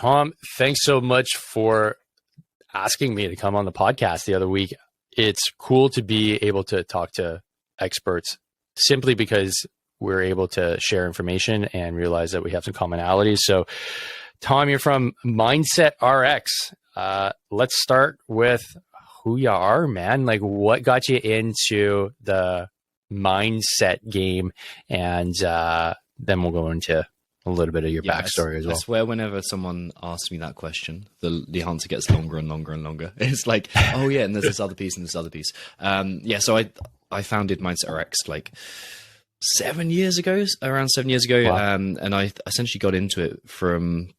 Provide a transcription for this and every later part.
Tom, thanks so much for asking me to come on the podcast the other week. It's cool to be able to talk to experts simply because we're able to share information and realize that we have some commonalities. So, Tom, you're from Mindset RX. Let's start with who you are, man. Like, what got you into the mindset game? And then we'll go into a little bit of your backstory as well. I swear whenever someone asks me that question, the answer gets longer and longer and longer. It's like, oh yeah, and there's this other piece and this other piece. So I founded Mindset RX like around 7 years ago. Wow. And I essentially got into it from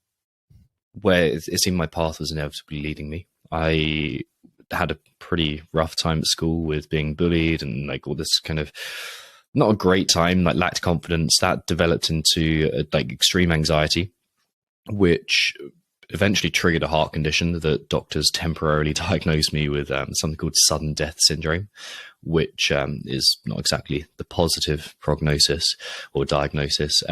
where it seemed my path was inevitably leading me. I had a pretty rough time at school with being bullied and like all this kind of not a great time, like lacked confidence. That developed into like extreme anxiety, which eventually triggered a heart condition that doctors temporarily diagnosed me with something called sudden death syndrome, which is not exactly the positive prognosis or diagnosis.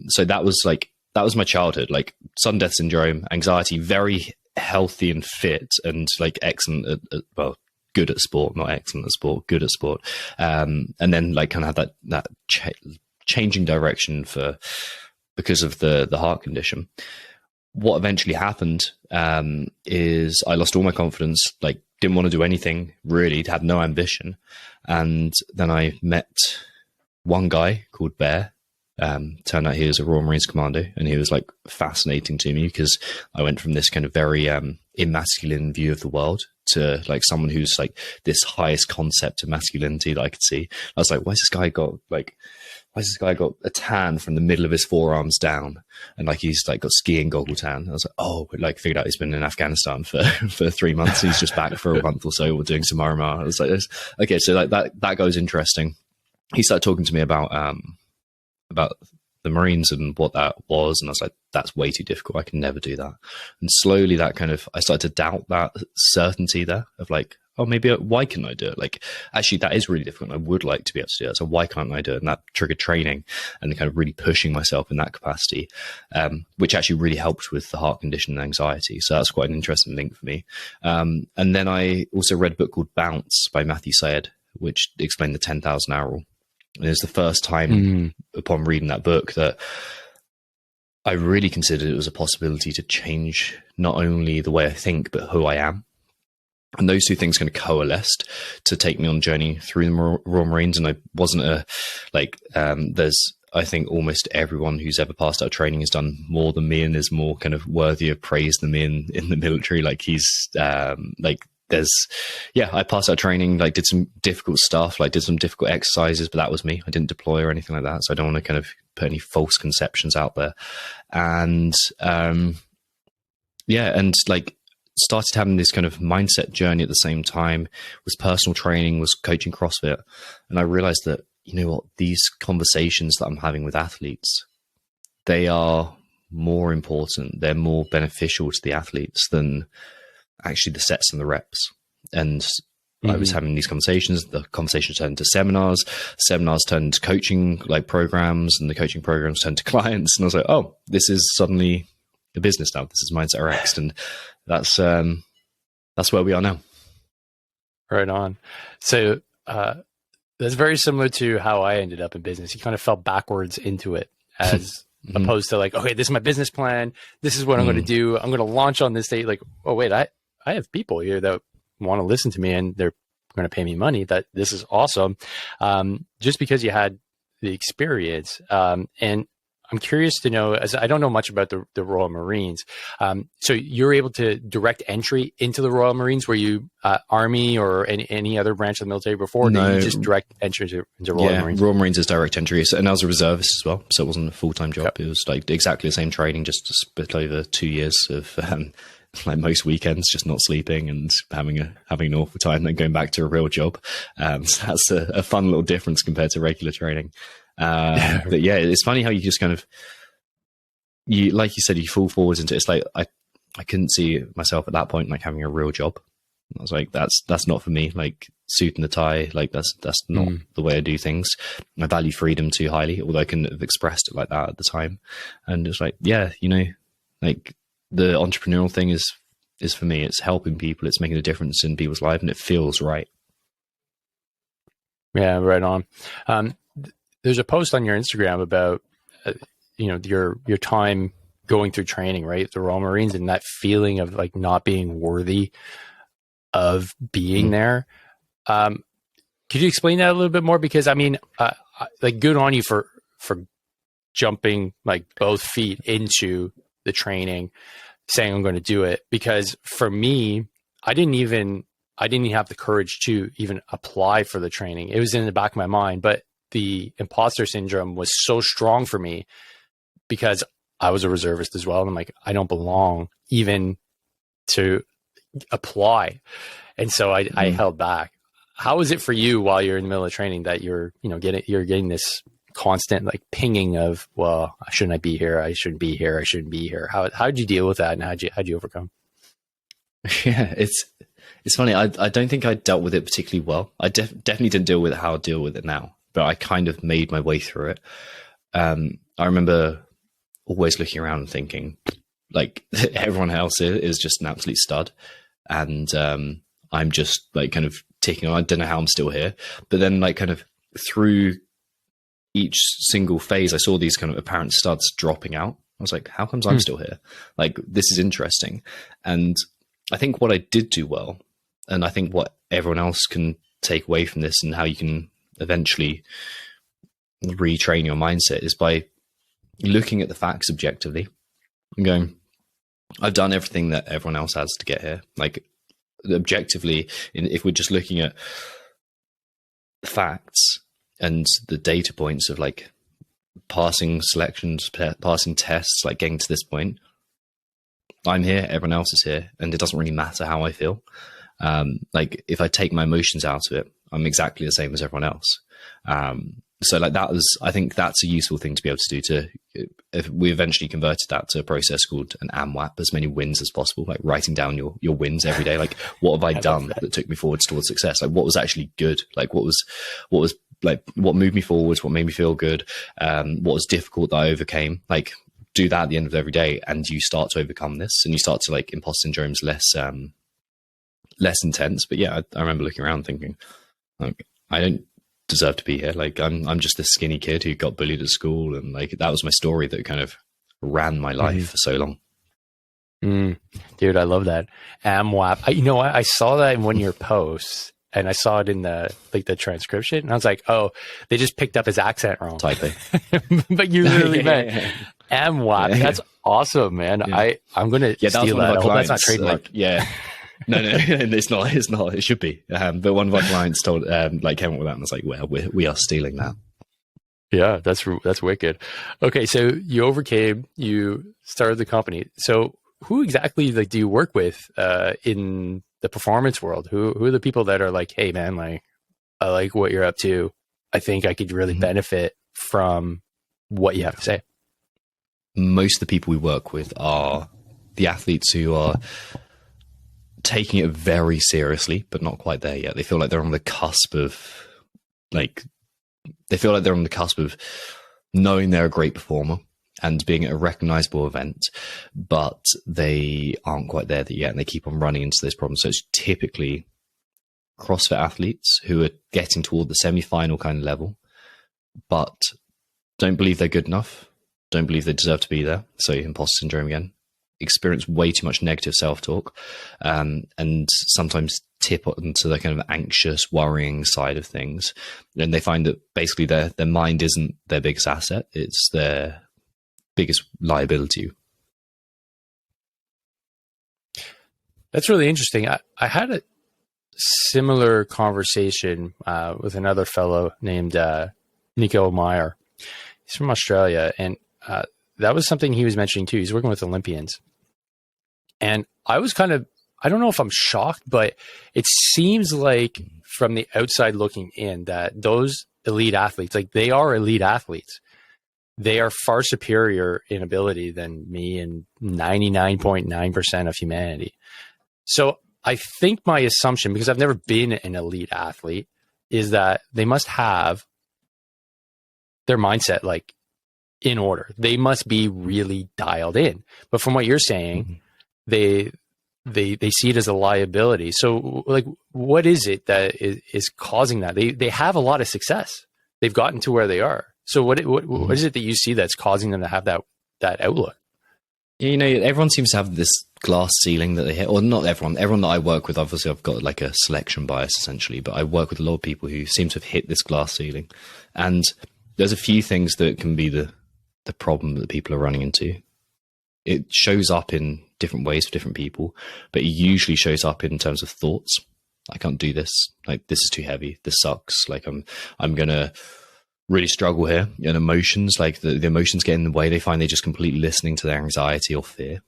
So that was my childhood, like sudden death syndrome, anxiety, very healthy and fit and like excellent at good at sport, not excellent at sport, good at sport. And then like kind of had that changing direction because of the heart condition. What eventually happened is I lost all my confidence, like didn't want to do anything really, had no ambition. And then I met one guy called Bear. Turned out he was a Royal Marines commando, and he was like fascinating to me because I went from this kind of very emasculine view of the world to like someone who's like this highest concept of masculinity that I could see. I was like, why's this guy got a tan from the middle of his forearms down, and like he's like got skiing goggle tan? I was like, oh, like figured out he's been in Afghanistan for 3 months. He's just back for a month or so. We're doing some RMR. I was like, okay, so like that goes interesting. He started talking to me about the Marines and what that was. And I was like, that's way too difficult. I can never do that. And slowly I started to doubt that certainty there of like, oh, maybe why can't I do it? Like, actually that is really difficult. I would like to be able to do it. So why can't I do it? And that triggered training and kind of really pushing myself in that capacity, which actually really helped with the heart condition and anxiety. So that's quite an interesting link for me. And then I also read a book called Bounce by Matthew Syed, which explained the 10,000 hour rule. And it was the first time upon reading that book that I really considered it was a possibility to change not only the way I think, but who I am. And those two things kind of coalesced to take me on a journey through the Royal Marines. And I wasn't I think almost everyone who's ever passed out training has done more than me and is more kind of worthy of praise than me in the military. Like I passed out training, like did some difficult stuff, like did some difficult exercises, but that was me. I didn't deploy or anything like that. So I don't want to kind of put any false conceptions out there. And and like started having this kind of mindset journey at the same time, was personal training, was coaching CrossFit. And I realized that, you know what, these conversations that I'm having with athletes, they are more important. They're more beneficial to the athletes than actually the sets and the reps. And I was having these conversations, the conversations turned to seminars turned to coaching like programs, and the coaching programs turned to clients. And I was like, oh, this is suddenly a business now. This is Mindset RX. And that's where we are now. Right on. So that's very similar to how I ended up in business. You kind of fell backwards into it as opposed to like, okay, this is my business plan. This is what I'm going to do. I'm going to launch on this date. Like, oh wait, I have people here that want to listen to me and they're going to pay me money. That this is awesome. Just because you had the experience. And I'm curious to know, as I don't know much about the Royal Marines. So you're able to direct entry into the Royal Marines? Were you Army or any other branch of the military before? No, did you just direct entry into Royal Marines? Royal Marines is direct entry. And I was a reservist as well. So it wasn't a full-time job. Yep. It was like exactly the same training, just split over 2 years of like most weekends, just not sleeping and having an awful time, then going back to a real job. So that's a fun little difference compared to regular training. But yeah, it's funny how you just kind of, like you said, you fall forwards into it. It's like, I couldn't see myself at that point, like having a real job. I was like, that's not for me. Like suit and the tie, like that's not the way I do things. I value freedom too highly, although I couldn't have expressed it like that at the time. And it's like, yeah, you know, like the entrepreneurial thing is for me. It's helping people. It's making a difference in people's life, and it feels right. Yeah, right on. There's a post on your Instagram about your time going through training, right? The Royal Marines, and that feeling of like not being worthy of being there. Could you explain that a little bit more? Because I mean, like, good on you for jumping like both feet into the training, saying I'm going to do it. Because for me, I didn't even have the courage to even apply for the training. It was in the back of my mind, but the imposter syndrome was so strong for me because I was a reservist as well. And I'm like, I don't belong even to apply. And so I held back. How is it for you while you're in the middle of training that you're getting this constant like pinging of, well, shouldn't I be here? I shouldn't be here. I shouldn't be here. How did you deal with that? And how'd you overcome? Yeah, it's funny. I don't think I dealt with it particularly well. I definitely didn't deal with it how I deal with it now, but I kind of made my way through it. I remember always looking around and thinking, like, everyone else is just an absolute stud, and I'm just like kind of ticking on. I don't know how I'm still here, but then like kind of through each single phase, I saw these kind of apparent studs dropping out. I was like, how comes I'm still here? Like, this is interesting. And I think what I did do well, and I think what everyone else can take away from this and how you can eventually retrain your mindset, is by looking at the facts objectively and going, I've done everything that everyone else has to get here. Like, objectively, if we're just looking at facts and the data points of like passing selections, passing tests, like getting to this point, I'm here, everyone else is here, and it doesn't really matter how I feel. Like, if I take my emotions out of it, I'm exactly the same as everyone else. So like, I think that's a useful thing to be able to do. If we eventually converted that to a process called an AMWAP, as many wins as possible, like writing down your wins every day. Like, what have I done that took me forwards towards success? Like, what was actually good? Like, what was like, what moved me forwards? What made me feel good? What was difficult that I overcame? Like, do that at the end of every day, and you start to overcome this, and you start to, like, imposter syndrome's less intense. But yeah, I remember looking around thinking, like, I don't deserve to be here. Like, I'm just this skinny kid who got bullied at school, and like, that was my story that kind of ran my life for so long. Dude, I love that. AMWAP. I saw that in one of your posts, and I saw it in the transcription, and I was like, oh, they just picked up his accent wrong. Typing. But you literally meant AMWAP. Yeah. That's awesome, man. Yeah. I'm gonna steal that. I hope that's not trademarked. Like, yeah. No, it's not. It's not. It should be. But one of our clients came up with that, and I was like, well, we are stealing that. Yeah, that's wicked. Okay, so you started the company. So who exactly do you work with in the performance world? Who are the people that are like, hey man, like, I like what you're up to. I think I could really benefit from what you have to say. Most of the people we work with are the athletes who are taking it very seriously, but not quite there yet. They feel like they're on the cusp of, knowing they're a great performer and being at a recognizable event, but they aren't quite there yet, and they keep on running into this problem. So it's typically CrossFit athletes who are getting toward the semi-final kind of level, but don't believe they're good enough, don't believe they deserve to be there. So imposter syndrome again. Experience way too much negative self-talk, and sometimes tip onto the kind of anxious, worrying side of things. And they find that basically their mind isn't their biggest asset, it's their biggest liability. That's really interesting. I had a similar conversation with another fellow named Nico Meyer. He's from Australia, and that was something he was mentioning too. He's working with Olympians. And I was kind of, I don't know if I'm shocked, but it seems like from the outside looking in that those elite athletes, like, they are elite athletes. They are far superior in ability than me and 99.9% of humanity. So I think my assumption, because I've never been an elite athlete, is that they must have their mindset like in order. They must be really dialed in. But from what you're saying, they they see it as a liability. So like, what is it that is causing that? They have a lot of success. They've gotten to where they are. So what is it that you see that's causing them to have that outlook? You know, everyone seems to have this glass ceiling that they hit, or not everyone. Everyone that I work with, obviously, I've got like a selection bias essentially, but I work with a lot of people who seem to have hit this glass ceiling. And there's a few things that can be the problem that people are running into. It shows up in different ways for different people, but it usually shows up in terms of thoughts. I can't do this. Like, this is too heavy. This sucks. Like, I'm gonna really struggle here. And emotions, like the emotions get in the way. They find they're just completely listening to their anxiety or fear,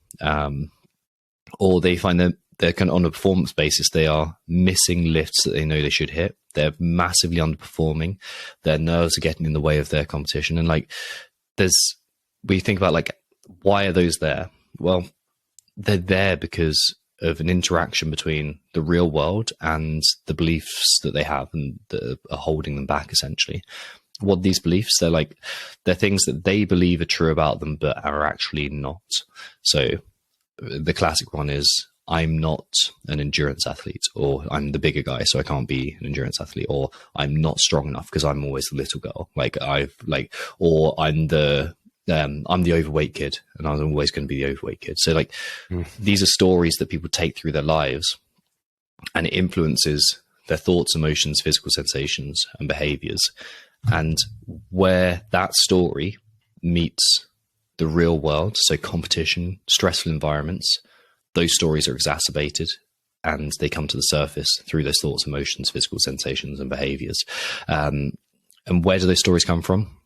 or they find that they're kind of on a performance basis. They are missing lifts that they know they should hit. They're massively underperforming. Their nerves are getting in the way of their competition. And like, we think about like, why are those there? Well, they're there because of an interaction between the real world and the beliefs that they have and that are holding them back, essentially. What these beliefs, they're things that they believe are true about them, but are actually not. So the classic one is, I'm not an endurance athlete, or I'm the bigger guy, so I can't be an endurance athlete, or I'm not strong enough because I'm always the little girl. Or I'm the overweight kid and I'm always going to be the overweight kid. So like, these are stories that people take through their lives, and it influences their thoughts, emotions, physical sensations, and behaviors. And where that story meets the real world, so competition, stressful environments, those stories are exacerbated and they come to the surface through those thoughts, emotions, physical sensations, and behaviors. And where do those stories come from?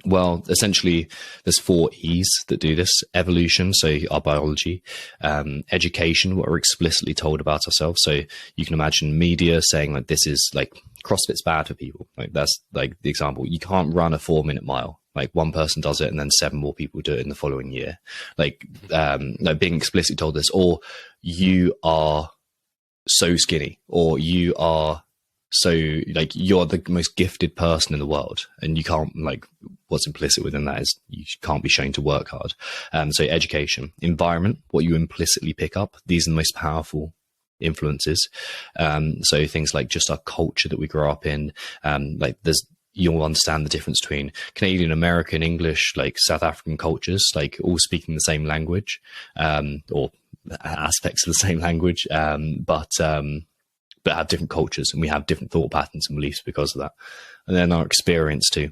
Well, essentially, there's 4 E's that do this: evolution, so our biology; education, what we're explicitly told about ourselves. So you can imagine media saying like, this is like, CrossFit's bad for people. Like, that's like the example. You can't run a 4-minute mile. Like, one person does it and then 7 more people do it in the following year. Like being explicitly told this, or you are so skinny, or you are so like, you're the most gifted person in the world, and you can't, like, what's implicit within that is you can't be shown to work hard. So education, environment, what you implicitly pick up, these are the most powerful influences. So things like just our culture that we grow up in, you'll understand the difference between Canadian, American, English, like South African cultures, like all speaking the same language, or aspects of the same language, but have different cultures, and we have different thought patterns and beliefs because of that. And then our experience too,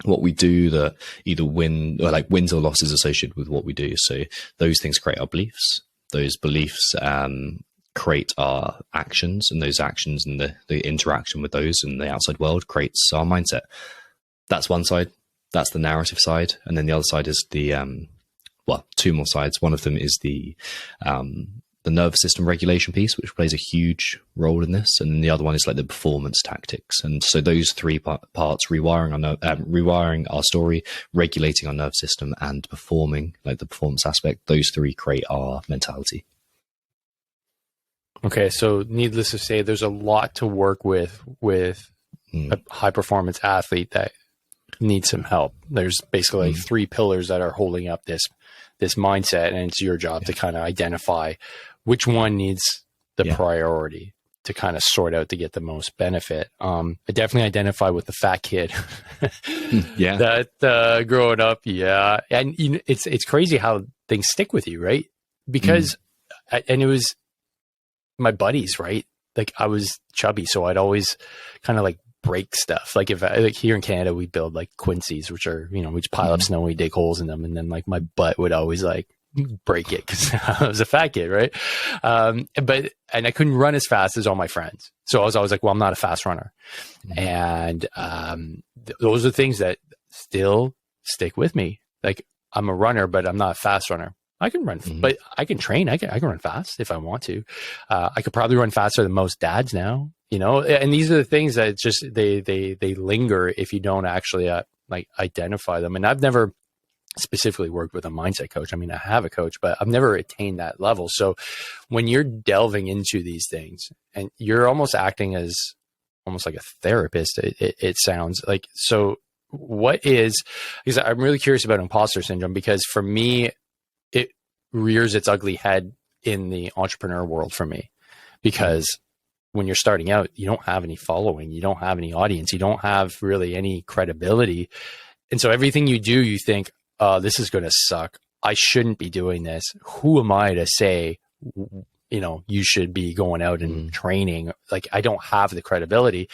what we do that either wins or losses associated with what we do. So those things create our beliefs. Those beliefs create our actions, and those actions and the interaction with those in the outside world creates our mindset. That's one side. That's the narrative side. And then the other side is the, 2 more sides. One of them is the nervous system regulation piece, which plays a huge role in this. And then the other one is like the performance tactics. And so those 3 parts, rewiring our story, regulating our nervous system, and performing, like the performance aspect, those 3 create our mentality. Okay, so needless to say, there's a lot to work with a high performance athlete that needs some help. There's basically 3 pillars that are holding up this mindset, and it's your job to kind of identify which one needs the priority to kind of sort out to get the most benefit. I definitely identify with the fat kid. That growing up, and you know, it's crazy how things stick with you, right? Because and it was my buddies, right? Like, I was chubby, so I'd always kind of like break stuff. Like, like here in Canada, we build like quincies, which are, you know, we just pile up snow and we dig holes in them, and then like my butt would always like break it because I was a fat kid, right? And I couldn't run as fast as all my friends, so I was always like, well, I'm not a fast runner. And those are things that still stick with me. Like, I'm a runner, but I'm not a fast runner. I can run, but I can train. I can run fast if I want to. I could probably run faster than most dads now, you know. And these are the things that just they linger if you don't actually like identify them. And I've never specifically worked with a mindset coach. I mean, I have a coach, but I've never attained that level. So when you're delving into these things, and you're almost acting as almost like a therapist, it sounds like. So what is? Because I'm really curious about imposter syndrome, because for me, rears its ugly head in the entrepreneur world for me, because when you're starting out, you don't have any following, you don't have any audience, you don't have really any credibility. And so everything you do, you think, this is going to suck. I shouldn't be doing this. Who am I to say, you should be going out and training? Like, I don't have the credibility.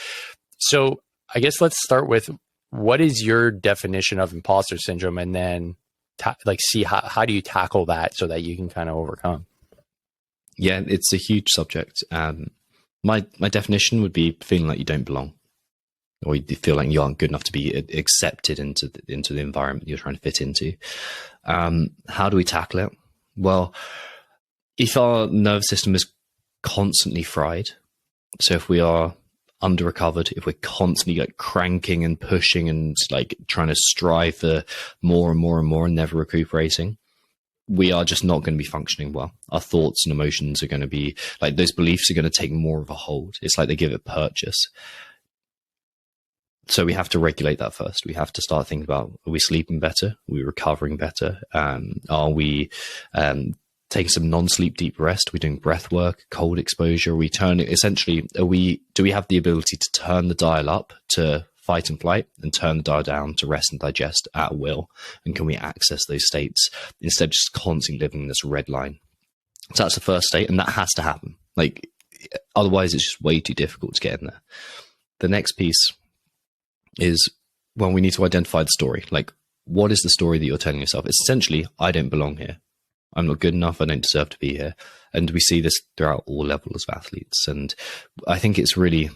So I guess let's start with, what is your definition of imposter syndrome? And then see how do you tackle that so that you can kind of overcome? Yeah, it's a huge subject. My definition would be feeling like you don't belong, or you feel like you aren't good enough to be accepted into the environment you're trying to fit into. How do we tackle it? Well, if our nervous system is constantly fried, so if we are under recovered, if we're constantly like cranking and pushing and like trying to strive for more and more and more and never recuperating, we are just not going to be functioning well. Our thoughts and emotions are going to be like, those beliefs are going to take more of a hold. It's like they give it purchase. So we have to regulate that first. We have to start thinking about, are we sleeping better? Are we recovering better? Are we taking some non-sleep deep rest? Are we doing breath work, cold exposure? Are we turning, essentially, do we have the ability to turn the dial up to fight and flight and turn the dial down to rest and digest at will? And can we access those states instead of just constantly living in this red line? So that's the first state, and that has to happen. Like, otherwise it's just way too difficult to get in there. The next piece is when we need to identify the story. Like, what is the story that you're telling yourself? It's essentially, I don't belong here. I'm not good enough. I don't deserve to be here. And we see this throughout all levels of athletes. And I think it's really,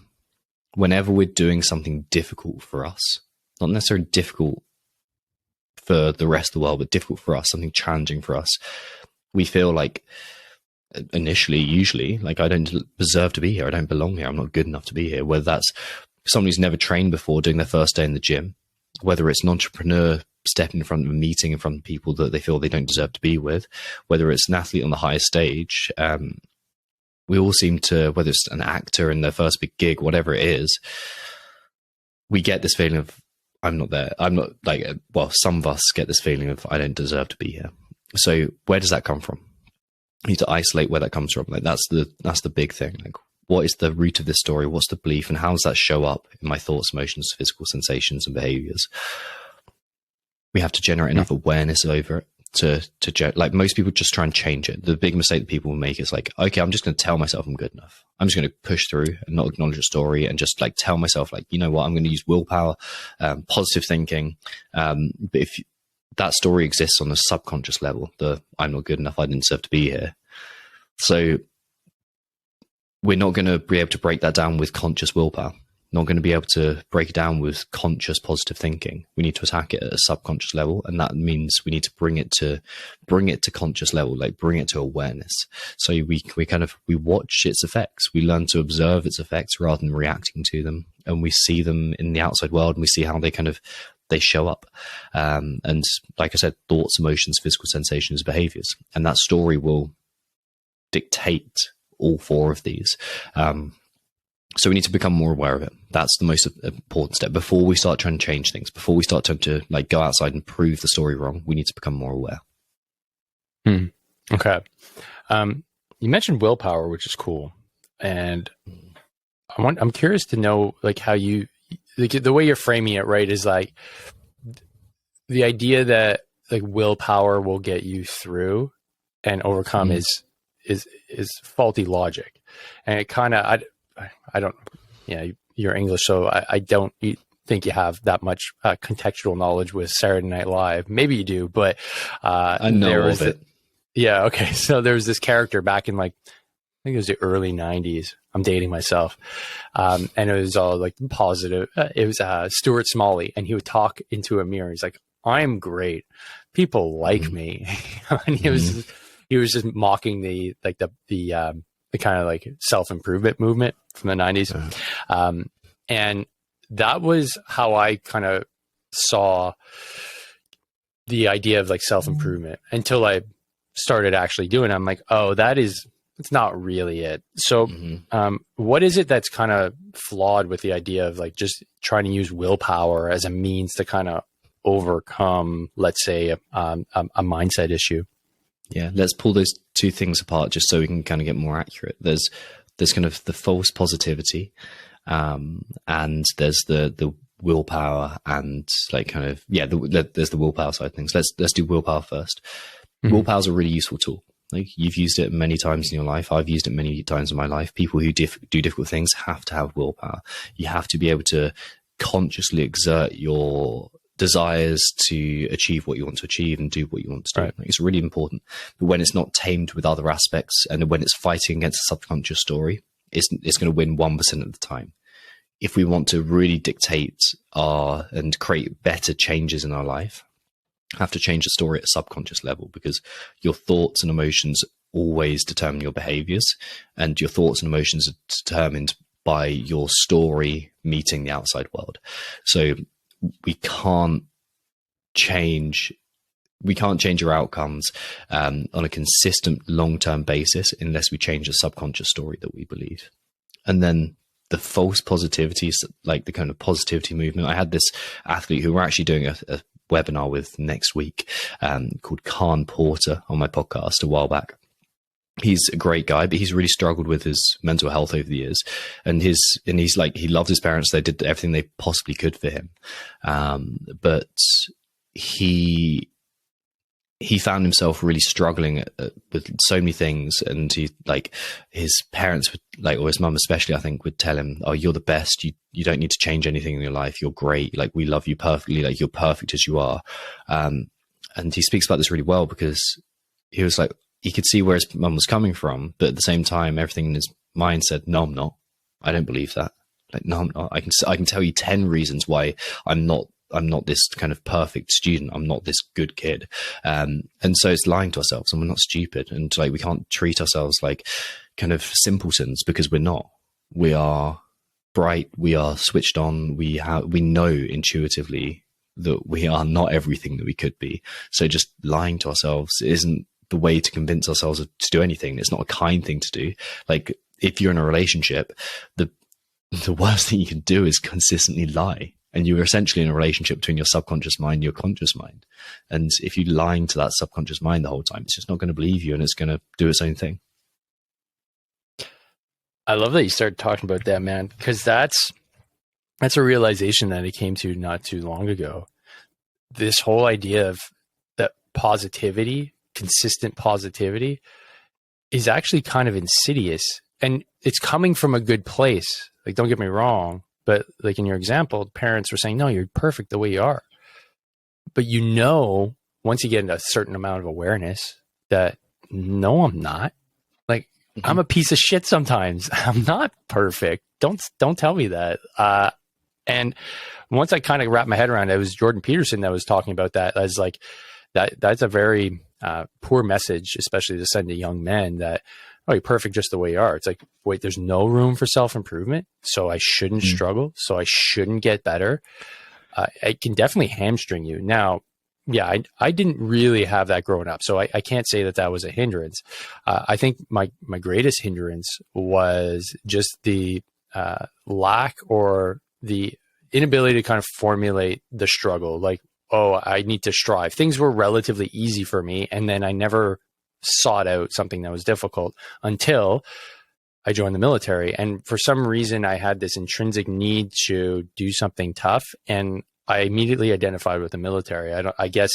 whenever we're doing something difficult for us, not necessarily difficult for the rest of the world, but difficult for us, something challenging for us, we feel like usually, like, I don't deserve to be here. I don't belong here. I'm not good enough to be here. Whether that's someone who's never trained before doing their first day in the gym, whether it's an entrepreneur stepping in front of a meeting in front of people that they feel they don't deserve to be with, whether it's an athlete on the highest stage, we all seem to, whether it's an actor in their first big gig, whatever it is, we get this feeling of, I'm not there. I'm not, like, well, some of us get this feeling of, I don't deserve to be here. So where does that come from? You need to isolate where that comes from. Like, that's the big thing. Like, what is the root of this story? What's the belief, and how does that show up in my thoughts, emotions, physical sensations, and behaviors? We have to generate enough awareness over it to like, most people just try and change it. The big mistake that people will make is like, okay, I'm just going to tell myself I'm good enough. I'm just going to push through and not acknowledge the story and just like tell myself, like, you know what, I'm going to use willpower, positive thinking. But if that story exists on a subconscious level, I'm not good enough, I didn't deserve to be here. So we're not going to be able to break that down with conscious willpower. Not going to be able to break it down with conscious positive thinking. We need to attack it at a subconscious level, and that means we need to bring it to conscious level, like bring it to awareness. So we watch its effects. We learn to observe its effects rather than reacting to them, and we see them in the outside world, and we see how they show up. And like I said, thoughts, emotions, physical sensations, behaviors, and that story will dictate all four of these. So we need to become more aware of it. That's the most important step. Before we start trying to change things, before we start trying to like go outside and prove the story wrong, we need to become more aware. Okay. You mentioned willpower, which is cool. And I'm curious to know, like, how you, like, the way you're framing it, right, is like the idea that like willpower will get you through and overcome is faulty logic. And it kind of, I don't, you're English, so I don't think you have that much contextual knowledge with Saturday Night Live. Maybe you do, but I know of it. Yeah, okay. So there was this character back in, like, I think it was the early 90s. I'm dating myself. And it was all like positive. It was Stuart Smalley, and he would talk into a mirror. He's like, I'm great. People like me. And he was just mocking the kind of like self-improvement movement from the 90s. And that was how I kind of saw the idea of like self-improvement until I started actually doing it. I'm like, oh, it's not really it. So what is it that's kind of flawed with the idea of like just trying to use willpower as a means to kind of overcome, let's say, a mindset issue? Yeah, let's pull those two things apart just so we can kind of get more accurate. There's kind of the false positivity, and there's the willpower, and like kind of there's the willpower side of things. Let's do willpower first. Mm-hmm. Willpower is a really useful tool. Like, you've used it many times in your life. I've used it many times in my life. People who do difficult things have to have willpower. You have to be able to consciously exert your desires to achieve what you want to achieve and do what you want to do. Right. Like, it's really important. But when it's not tamed with other aspects, and when it's fighting against a subconscious story, it's going to win 1% of the time. If we want to really dictate and create better changes in our life, have to change the story at a subconscious level, because your thoughts and emotions always determine your behaviors, and your thoughts and emotions are determined by your story meeting the outside world. So we can't change your outcomes on a consistent long-term basis unless we change the subconscious story that we believe. And then the false positivity, like the kind of positivity movement. I had this athlete who we're actually doing a webinar with next week, called Khan Porter, on my podcast a while back. He's a great guy, but he's really struggled with his mental health over the years. And he's like, he loved his parents. They did everything they possibly could for him. But he found himself really struggling with so many things. And his parents would, like, or his mum especially, I think, would tell him, "Oh, you're the best. You don't need to change anything in your life. You're great. Like, we love you perfectly. Like, you're perfect as you are." And he speaks about this really well, because he was like, he could see where his mum was coming from, but at the same time, everything in his mind said, "No, I'm not. I don't believe that. Like, no, I'm not. I can tell you 10 reasons why I'm not this kind of perfect student. I'm not this good kid." And so it's lying to ourselves, and we're not stupid. And like, we can't treat ourselves like kind of simpletons, because we're not. We are bright. We are switched on. We know intuitively that we are not everything that we could be. So just lying to ourselves isn't the way to convince ourselves to do anything. It's not a kind thing to do. Like, if you're in a relationship, the worst thing you can do is consistently lie. And you're essentially in a relationship between your subconscious mind and your conscious mind. And if you're lying to that subconscious mind the whole time, it's just not going to believe you, and it's going to do its own thing. I love that you started talking about that, man, because that's a realization that I came to not too long ago. This whole idea of that positivity, consistent positivity, is actually kind of insidious, and it's coming from a good place. Like, don't get me wrong, but like in your example, parents were saying, "No, you're perfect the way you are." But once you get into a certain amount of awareness, that no, I'm not. Like, I'm a piece of shit sometimes. I'm not perfect. Don't tell me that. And once I kind of wrapped my head around it, it was Jordan Peterson that was talking about that. I was like, that's a very poor message, especially to send to young men, that, "Oh, you're perfect just the way you are." It's like, wait, there's no room for self-improvement, so I shouldn't struggle, so I shouldn't get better. It can definitely hamstring you. Now, yeah, I didn't really have that growing up, so I can't say that was a hindrance. I think my greatest hindrance was just the lack, or the inability to kind of formulate the struggle. Like, oh, I need to strive. Things were relatively easy for me, and then I never sought out something that was difficult until I joined the military. And for some reason, I had this intrinsic need to do something tough, and I immediately identified with the military. I guess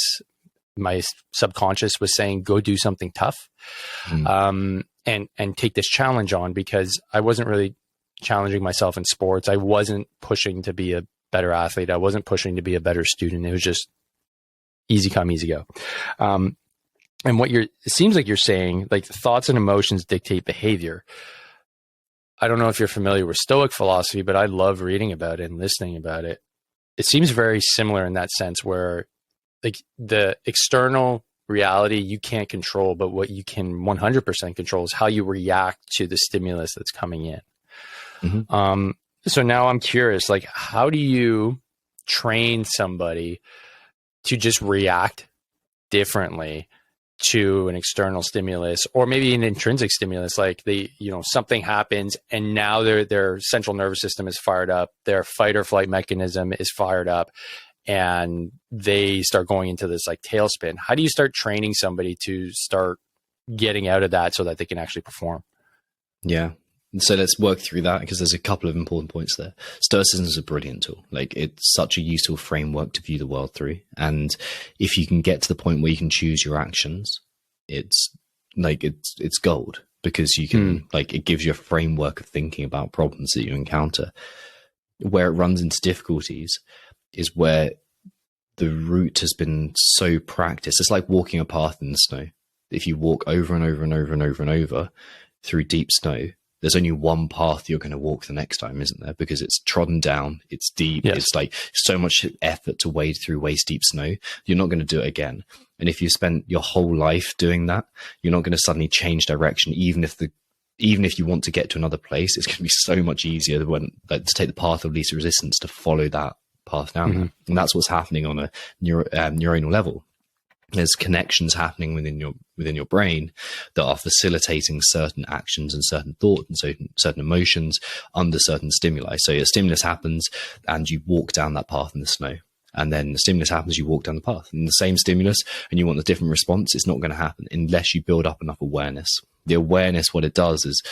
my subconscious was saying, "Go do something tough," and take this challenge on, because I wasn't really challenging myself in sports. I wasn't pushing to be a better athlete. I wasn't pushing to be a better student. It was just easy come, easy go. And it seems like you're saying, like, thoughts and emotions dictate behavior. I don't know if you're familiar with Stoic philosophy, but I love reading about it and listening about it. It seems very similar in that sense, where like the external reality you can't control, but what you can 100% control is how you react to the stimulus that's coming in. Mm-hmm. So now I'm curious, like, how do you train somebody to just react differently to an external stimulus, or maybe an intrinsic stimulus? Like, something happens and now their central nervous system is fired up, their fight or flight mechanism is fired up, and they start going into this like tailspin. How do you start training somebody to start getting out of that so that they can actually perform. Yeah. So let's work through that, because there's a couple of important points there. Stoicism is a brilliant tool. Like, it's such a useful framework to view the world through. And if you can get to the point where you can choose your actions, it's like, it's gold, because you can like, it gives you a framework of thinking about problems that you encounter. Where it runs into difficulties is where the route has been so practiced. It's like walking a path in the snow. If you walk over and over and over and over and over through deep snow, there's only one path you're going to walk the next time, isn't there? Because it's trodden down, it's deep, Yes. It's like so much effort to wade through waist deep snow. You're not going to do it again. And if you spent your whole life doing that, you're not going to suddenly change direction, even if you want to get to another place. It's going to be so much easier to take the path of least resistance, to follow that path down there. And that's what's happening on a neuronal level. There's connections happening within your brain that are facilitating certain actions and certain thoughts and certain emotions under certain stimuli. So a stimulus happens and you walk down that path in the snow. And then the stimulus happens, you walk down the path. And the same stimulus, and you want a different response, it's not going to happen unless you build up enough awareness. The awareness, what it does is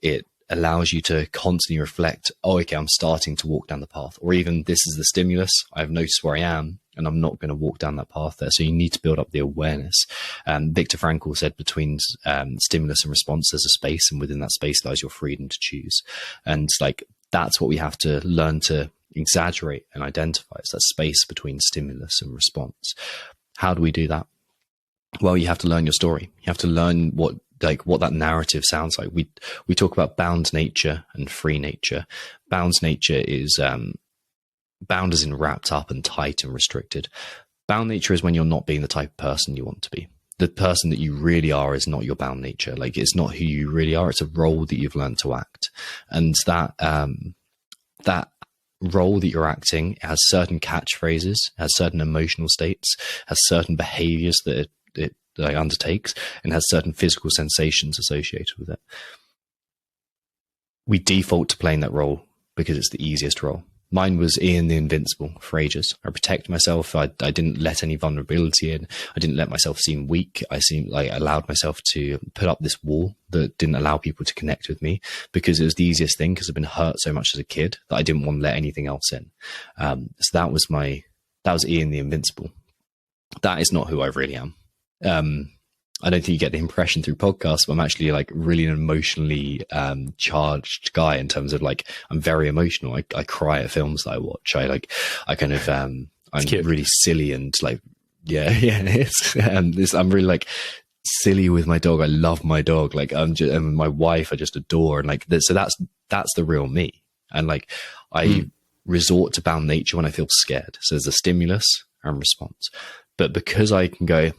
it allows you to constantly reflect, oh, okay, I'm starting to walk down the path. Or even, this is the stimulus, I've noticed where I am, and I'm not going to walk down that path there. So you need to build up the awareness. Viktor Frankl said between stimulus and response, there's a space, and within that space lies your freedom to choose. And like, that's what we have to learn to exaggerate and identify. It's that space between stimulus and response. How do we do that? Well, you have to learn your story. You have to learn what that narrative sounds like. We talk about bound nature and free nature. Bound nature is bound as in wrapped up and tight and restricted. Bound nature is when you're not being the type of person you want to be. The person that you really are is not your bound nature. Like, it's not who you really are. It's a role that you've learned to act. And that role that you're acting has certain catchphrases, has certain emotional states, has certain behaviors that it undertakes, and has certain physical sensations associated with it. We default to playing that role because it's the easiest role. Mine was Ian the Invincible for ages. I protect myself. I didn't let any vulnerability in. I didn't let myself seem weak. I allowed myself to put up this wall that didn't allow people to connect with me, because it was the easiest thing, because I've been hurt so much as a kid that I didn't want to let anything else in. So that was Ian the Invincible. That is not who I really am. I don't think you get the impression through podcasts, but I'm actually like really an emotionally charged guy, in terms of like, I'm very emotional. I cry at films that I watch. I'm really silly and like, I'm really like silly with my dog. I love my dog. Like, and my wife I just adore. And like, so that's the real me. And like, I resort to bound nature when I feel scared. So there's a stimulus and response. But because I can go,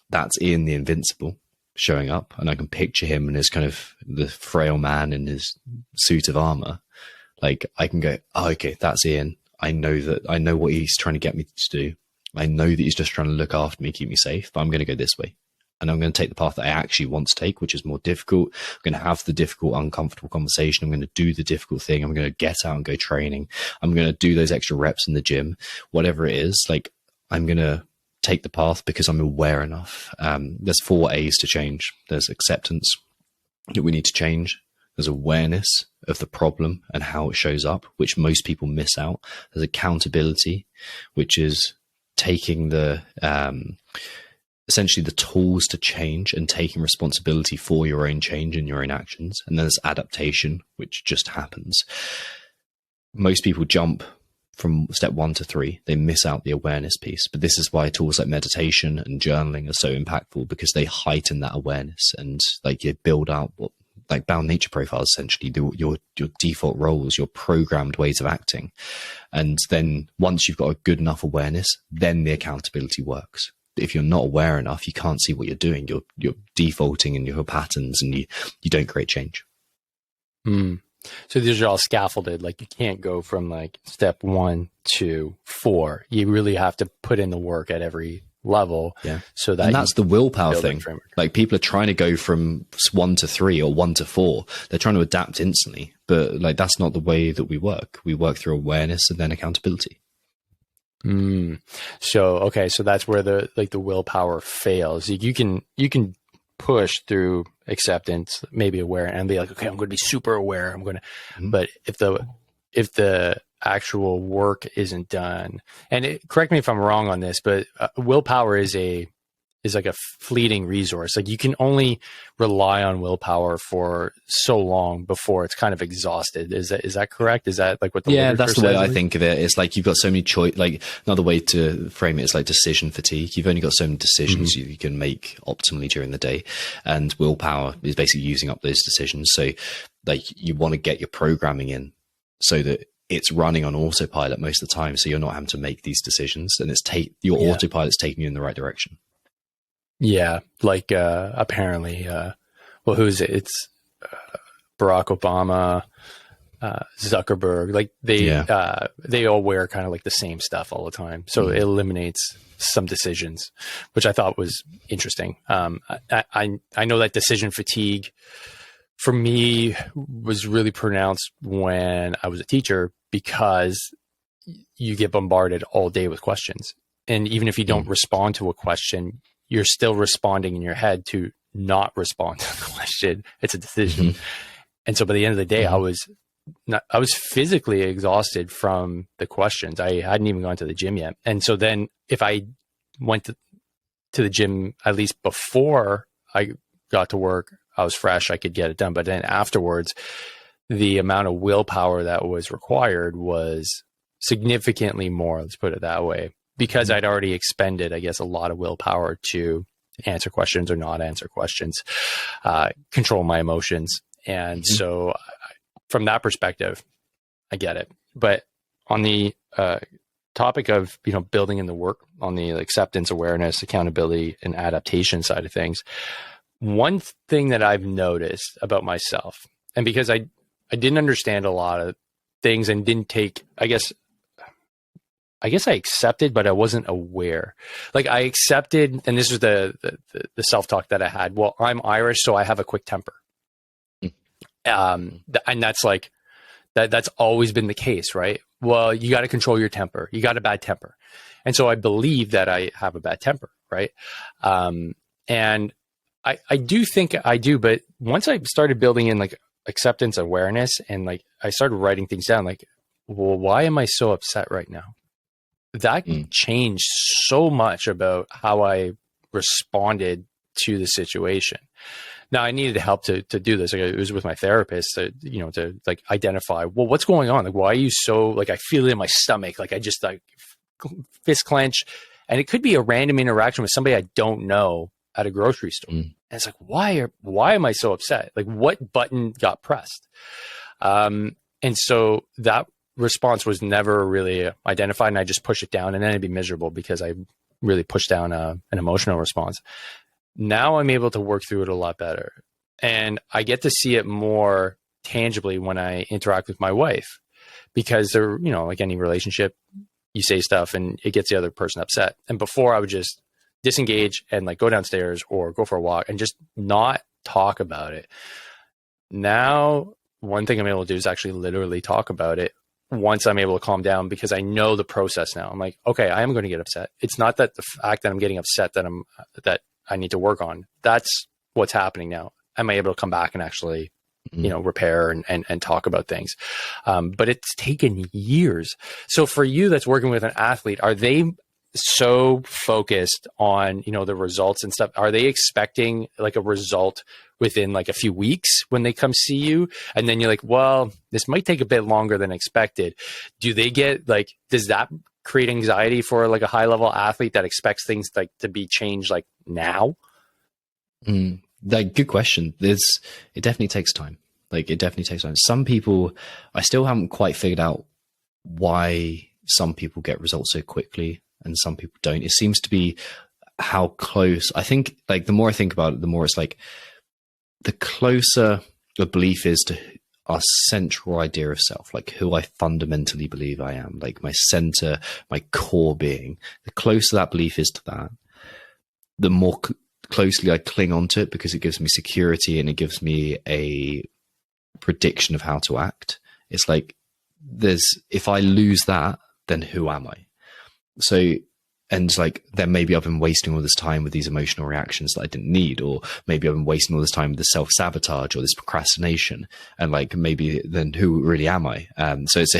that's Ian the Invincible showing up, and I can picture him and his kind of the frail man in his suit of armor. Like, I can go, oh, okay, that's Ian. I know what he's trying to get me to do. I know that he's just trying to look after me, keep me safe, but I'm going to go this way. And I'm going to take the path that I actually want to take, which is more difficult. I'm going to have the difficult, uncomfortable conversation. I'm going to do the difficult thing. I'm going to get out and go training. I'm going to do those extra reps in the gym, whatever it is. Like, I'm going to take the path because I'm aware enough. There's 4 A's to change. There's acceptance that we need to change. There's awareness of the problem and how it shows up, which most people miss out. There's accountability, which is taking the essentially the tools to change and taking responsibility for your own change and your own actions. And then there's adaptation, which just happens. Most people jump from step 1 to 3, they miss out the awareness piece. But this is why tools like meditation and journaling are so impactful, because they heighten that awareness and like you build out what like bound nature profiles, essentially your default roles, your programmed ways of acting. And then once you've got a good enough awareness, then the accountability works. If you're not aware enough, you can't see what you're doing. You're defaulting in your patterns, and you don't create change. So these are all scaffolded. Like, you can't go from like step 1 to 4. You really have to put in the work at every level. Yeah. So that, and that's the willpower thing. Like, people are trying to go from 1 to 3 or 1 to 4. They're trying to adapt instantly, but like, that's not the way that we work. We work through awareness and then accountability. So, okay. So that's where the willpower fails. You can push through acceptance, maybe aware, and be like, okay, I'm going to be super aware. I'm going to, but if the actual work isn't done, and correct me if I'm wrong on this, but willpower is like a fleeting resource. Like you can only rely on willpower for so long before it's kind of exhausted. Is that correct? Is that like what the literature that's the says? way I think of it. It's like you've got so many choice. Like another way to frame it is like decision fatigue. You've only got so many decisions you can make optimally during the day, and willpower is basically using up those decisions. So like you want to get your programming in so that it's running on autopilot most of the time, so you're not having to make these decisions, and your autopilot's taking you in the right direction. Yeah, like apparently, well, who is it? It's Barack Obama, Zuckerberg. Like they all wear kind of like the same stuff all the time, so it eliminates some decisions, which I thought was interesting. I know that decision fatigue for me was really pronounced when I was a teacher, because you get bombarded all day with questions, and even if you don't respond to a question, you're still responding in your head to not respond to the question. It's a decision. And so by the end of the day, I was physically exhausted from the questions. I hadn't even gone to the gym yet. And so then if I went to the gym, at least before I got to work, I was fresh, I could get it done. But then afterwards, the amount of willpower that was required was significantly more, let's put it that way, because I'd already expended, I guess, a lot of willpower to answer questions or not answer questions, control my emotions. And so from that perspective, I get it. But on the topic of, building in the work on the acceptance, awareness, accountability, and adaptation side of things, one thing that I've noticed about myself, and because I didn't understand a lot of things and didn't take, I guess I accepted, but I wasn't aware. Like I accepted, and this was the self-talk that I had. Well, I'm Irish, so I have a quick temper. And that's like, that's always been the case, right? Well, you got to control your temper. You got a bad temper. And so I believe that I have a bad temper, right? And I do think I do, but once I started building in like acceptance, awareness, and like I started writing things down, like, well, why am I so upset right now? That changed so much about how I responded to the situation. Now I needed help to do this. Like it was with my therapist to like identify, well, what's going on? Like, why are you so, like, I feel it in my stomach. Like I just like fist clench, and it could be a random interaction with somebody I don't know at a grocery store. And it's like, why am I so upset? Like what button got pressed? And so that response was never really identified, and I just push it down, and then it'd be miserable because I really pushed down an emotional response. Now I'm able to work through it a lot better, and I get to see it more tangibly when I interact with my wife, because they're, like any relationship, you say stuff and it gets the other person upset. And before I would just disengage and like go downstairs or go for a walk and just not talk about it. Now, one thing I'm able to do is actually literally talk about it once I'm able to calm down, because I know the process now. I'm like, okay, I am going to get upset. It's not that the fact that I'm getting upset that I need to work on. That's what's happening now. Am I able to come back and actually, repair and talk about things? But it's taken years. So for you that's working with an athlete, are they so focused on, the results and stuff? Are they expecting like a result within like a few weeks when they come see you? And then you're like, well, this might take a bit longer than expected. Do they get like, does that create anxiety for like a high level athlete that expects things like to be changed like now? Like, good question. It definitely takes time. Like it definitely takes time. Some people, I still haven't quite figured out why some people get results so quickly and some people don't. It seems to be how close. I think like the more I think about it, the more it's like the closer the belief is to our central idea of self, like who I fundamentally believe I am, like my center, my core being, the closer that belief is to that, the more closely I cling onto it, because it gives me security and it gives me a prediction of how to act. It's like if I lose that, then who am I? So and like, then maybe I've been wasting all this time with these emotional reactions that I didn't need, or maybe I've been wasting all this time with the self-sabotage or this procrastination. And like, maybe then who really am I? So it's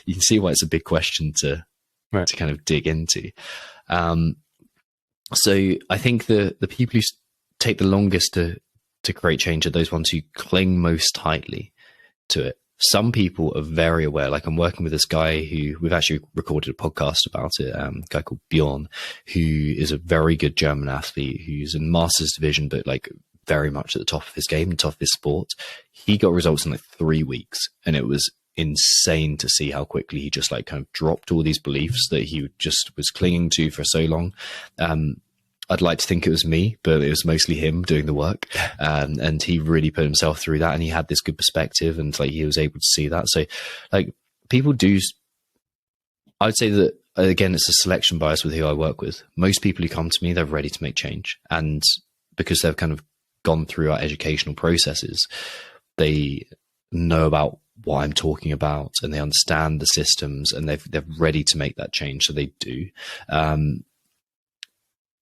you can see why it's a big question to kind of dig into. So I think the people who take the longest to create change are those ones who cling most tightly to it. Some people are very aware. Like, I'm working with this guy who we've actually recorded a podcast about it, a guy called Bjorn, who is a very good German athlete who's in Masters division, but like very much at the top of his game, top of his sport. He got results in like 3 weeks, and it was insane to see how quickly he just like kind of dropped all these beliefs that he just was clinging to for so long. I'd like to think it was me, but it was mostly him doing the work. And he really put himself through that, and he had this good perspective, and like he was able to see that. So like, people do, I'd say that again, it's a selection bias with who I work with. Most people who come to me, they're ready to make change. And because they've kind of gone through our educational processes, they know about what I'm talking about, and they understand the systems, and they're ready to make that change. So they do.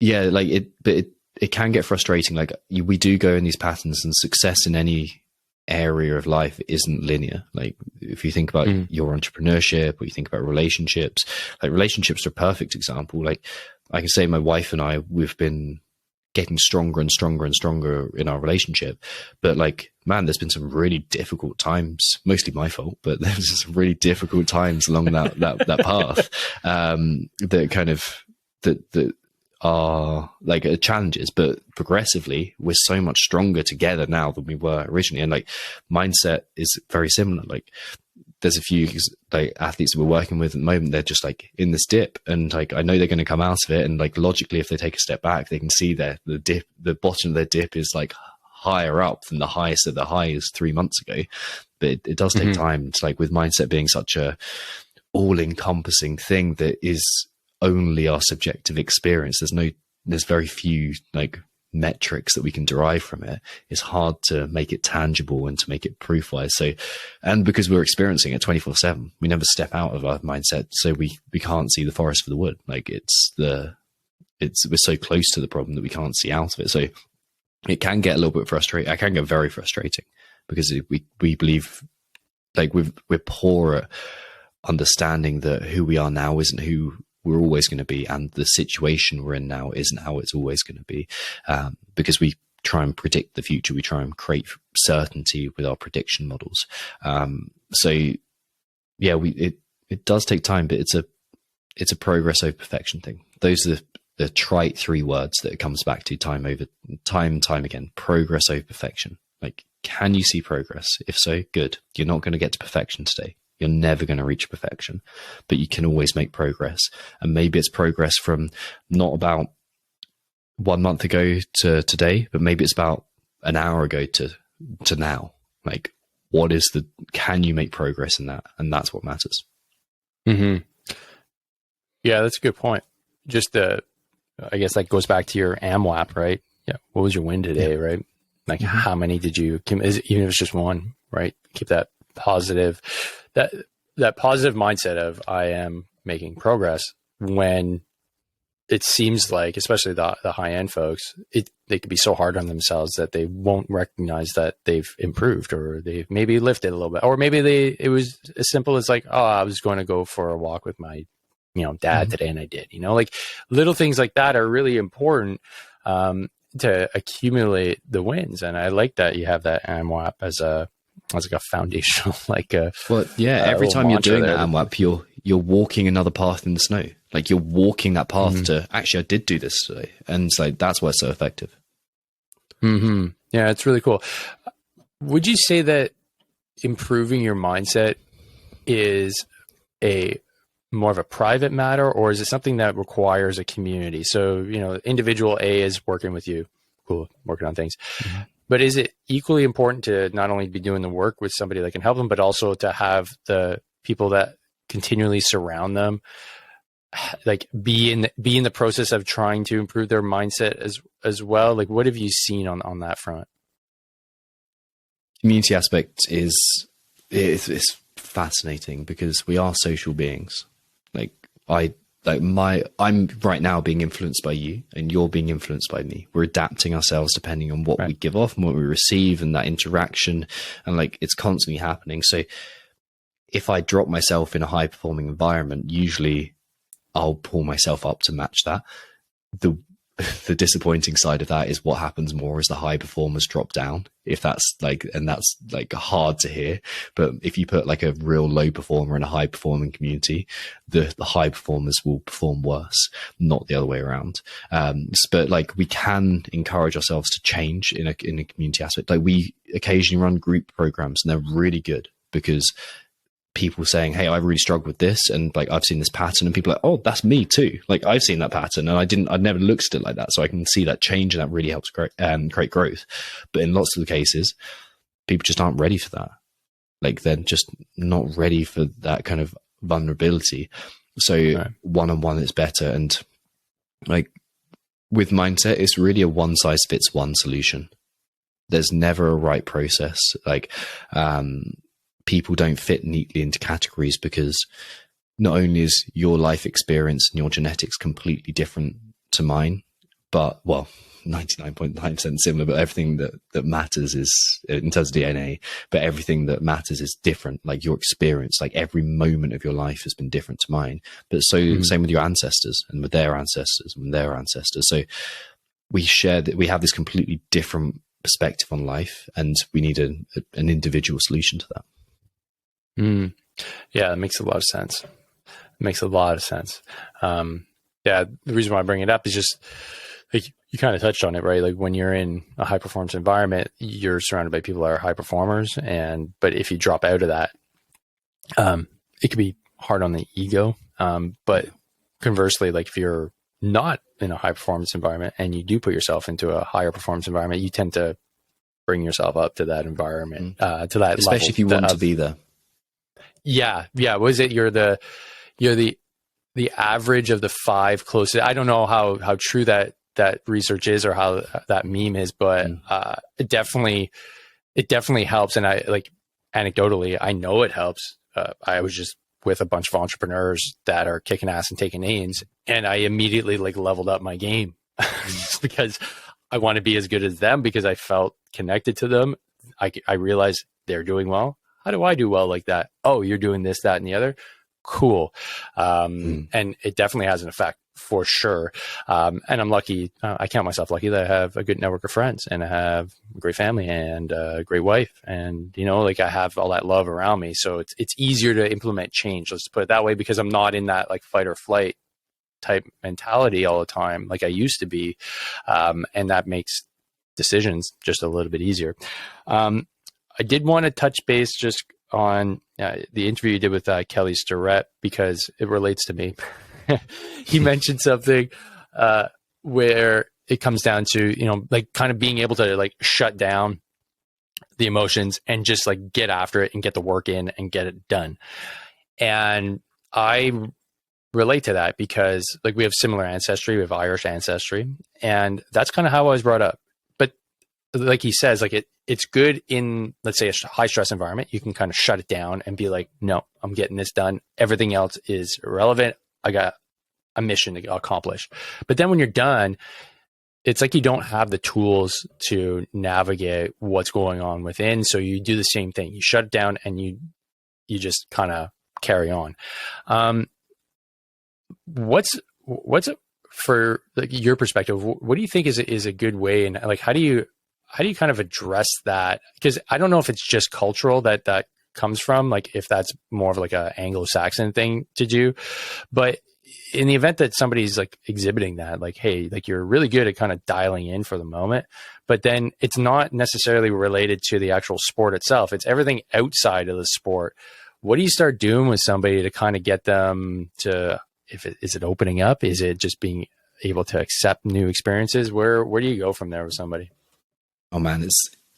Yeah, like it can get frustrating. Like, we do go in these patterns, and success in any area of life isn't linear. Like, if you think about your entrepreneurship, or you think about relationships, like relationships are a perfect example. Like, I can say my wife and I, we've been getting stronger and stronger and stronger in our relationship. But like, man, there's been some really difficult times, mostly my fault, but there's some really difficult times along that path, that kind of, that are like challenges, but progressively we're so much stronger together now than we were originally. And like, mindset is very similar. Like, there's a few like athletes that we're working with at the moment, they're just like in this dip, and like, I know they're going to come out of it, and like, logically, if they take a step back, they can see the bottom of their dip is like higher up than the highest of the highs 3 months ago. But it does take time. It's like, with mindset being such a all-encompassing thing that is only our subjective experience, there's very few like metrics that we can derive from it. It's hard to make it tangible and to make it proof wise. So, and because we're experiencing it 24/7, we never step out of our mindset, so we can't see the forest for the wood. Like, we're so close to the problem that we can't see out of it. So it can get a little bit frustrating. I can get very frustrating, because we believe, like, we're poor at understanding that who we are now isn't who we're always going to be, and the situation we're in now isn't how it's always going to be, because we try and predict the future. We try and create certainty with our prediction models. So yeah, it does take time, but it's a progress over perfection thing. Those are the trite 3 words that it comes back to time and time again: progress over perfection. Like, can you see progress? If so, good. You're not going to get to perfection today. You're never going to reach perfection, but you can always make progress. And maybe it's progress from not about 1 month ago to today, but maybe it's about an hour ago to now. Like, can you make progress in that? And that's what matters. Yeah, that's a good point. Just I guess that goes back to your AMWAP, right? Yeah. What was your win today, right? Like, how many did you, even if it's just one, right? Keep that positive, that positive mindset of, I am making progress, when it seems like, especially the high end folks, they could be so hard on themselves that they won't recognize that they've improved, or they've maybe lifted a little bit, or maybe it was as simple as like, oh, I was going to go for a walk with my, dad today, and I did, like little things like that are really important, to accumulate the wins. And I like that you have that AMWAP as like a foundational, every time you're doing that AMWAP, you're walking another path in the snow. Like, you're walking that path to, actually, I did do this today. And it's like, that's why it's so effective. Yeah, it's really cool. Would you say that improving your mindset is more of a private matter, or is it something that requires a community? So, individual A is working with you, cool, working on things. But is it equally important to not only be doing the work with somebody that can help them, but also to have the people that continually surround them, like be in the process of trying to improve their mindset as well? Like, what have you seen on that front? Community aspect is fascinating, because we are social beings. Like, like I'm right now being influenced by you, and you're being influenced by me. We're adapting ourselves depending on what we give off and what we receive, and that interaction, and like it's constantly happening. So if I drop myself in a high performing environment, usually I'll pull myself up to match that. The disappointing side of that is what happens more as the high performers drop down. If that's like, and that's like hard to hear, but if you put like a real low performer in a high performing community, the high performers will perform worse, not the other way around. But like we can encourage ourselves to change in a community aspect. Like we occasionally run group programs, and they're really good because people saying, hey, I really struggle with this, and like I've seen this pattern, and people are like, oh, that's me too. Like I've seen that pattern, and I'd never looked at it like that. So I can see that change, and that really helps create growth. But in lots of the cases, people just aren't ready for that. Like they're just not ready for that kind of vulnerability. So one-on-one is better. And like with mindset, it's really a one size fits one solution. There's never a right process. Like, people don't fit neatly into categories because not only is your life experience and your genetics completely different to mine, but 99.9% similar, but everything that matters is in terms of DNA, but everything that matters is different. Like your experience, like every moment of your life has been different to mine, but so same with your ancestors and with their ancestors and their ancestors. So we share that we have this completely different perspective on life, and we need an individual solution to that. Yeah, it makes a lot of sense. Yeah, the reason why I bring it up is just like you kind of touched on it, right? Like when you're in a high performance environment, you're surrounded by people that are high performers, but if you drop out of that, it could be hard on the ego. But conversely, like if you're not in a high performance environment and you do put yourself into a higher performance environment, you tend to bring yourself up to that environment, to that level. Especially if you want to be there. Yeah. Was it you're the average of the 5 closest? I don't know how true that research is or how that meme is, but it definitely helps. And I like anecdotally, I know it helps. I was just with a bunch of entrepreneurs that are kicking ass and taking names, and I immediately like leveled up my game just because I want to be as good as them, because I felt connected to them. I realized they're doing well. How do I do well like that? Oh, you're doing this, that, and the other. Cool. And it definitely has an effect for sure. And I'm lucky. I count myself lucky that I have a good network of friends, and I have a great family and a great wife. And, like I have all that love around me. So it's easier to implement change. Let's put it that way, because I'm not in that like fight or flight type mentality all the time like I used to be. And that makes decisions just a little bit easier. I did want to touch base just on the interview you did with Kelly Starrett, because it relates to me. He mentioned something where it comes down to, like kind of being able to like shut down the emotions and just like get after it and get the work in and get it done. And I relate to that because like we have similar ancestry, we have Irish ancestry, and that's kind of how I was brought up. But like he says, like it's good in, let's say, a high stress environment. You can kind of shut it down and be like, no, I'm getting this done. Everything else is irrelevant. I got a mission to accomplish. But then when you're done, it's like you don't have the tools to navigate what's going on within. So you do the same thing. You shut it down and you just kind of carry on. What's for like your perspective? What do you think is a good way, and like how do you kind of address that? Because I don't know if it's just cultural that comes from, like if that's more of like a Anglo-Saxon thing to do, but in the event that somebody's like exhibiting that, like, hey, like you're really good at kind of dialing in for the moment, but then it's not necessarily related to the actual sport itself. It's everything outside of the sport. What do you start doing with somebody to kind of get them to, is it opening up? Is it just being able to accept new experiences? Where do you go from there with somebody? Oh man,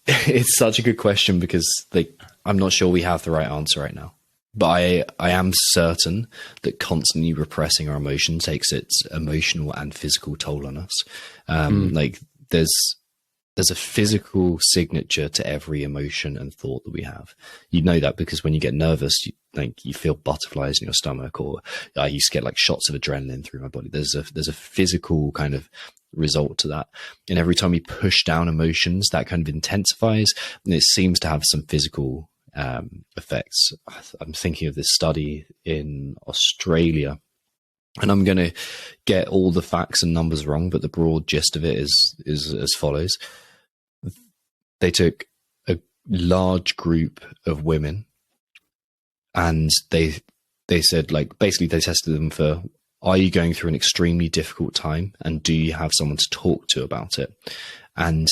it's such a good question, because like I'm not sure we have the right answer right now. But I am certain that constantly repressing our emotion takes its emotional and physical toll on us. Like there's there's a physical signature to every emotion and thought that we have. You know that because when you get nervous, you feel butterflies in your stomach, or I used to get like shots of adrenaline through my body. There's a physical kind of result to that. And every time you push down emotions, that kind of intensifies, and it seems to have some physical effects. I'm thinking of this study in Australia, and I'm going to get all the facts and numbers wrong, but the broad gist of it is as follows. They took a large group of women, and they said, like, basically they tested them for, are you going through an extremely difficult time, and do you have someone to talk to about it? And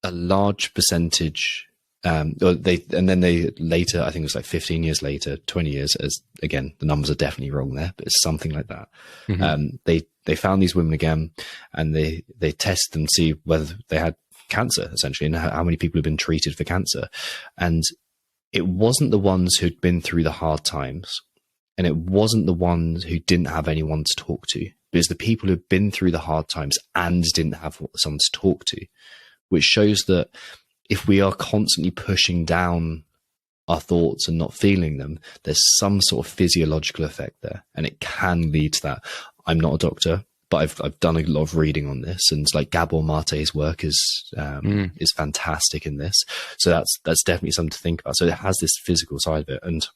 a large percentage, then they later, I think it was like 15 years later, 20 years, as again, the numbers are definitely wrong there, but it's something like that. Mm-hmm. They found these women again, and they tested them to see whether they had cancer, essentially, and how many people had been treated for cancer. And it wasn't the ones who'd been through the hard times, and it wasn't the ones who didn't have anyone to talk to. But it's the people who'd been through the hard times and didn't have someone to talk to, which shows that if we are constantly pushing down our thoughts and not feeling them, there's some sort of physiological effect there, and it can lead to that. I'm not a doctor, but I've done a lot of reading on this, and like Gabor Mate's work is fantastic in this. So that's definitely something to think about. So it has this physical side of it, and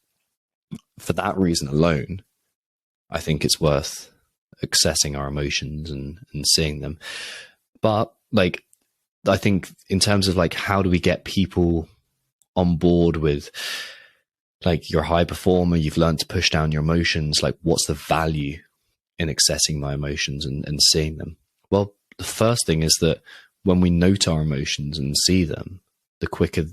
for that reason alone, I think it's worth accessing our emotions and seeing them. But like, I think in terms of like, how do we get people on board with, like, you're a high performer, you've learned to push down your emotions, like, what's the value in accessing my emotions and seeing them? Well, the first thing is that when we note our emotions and see them, the quicker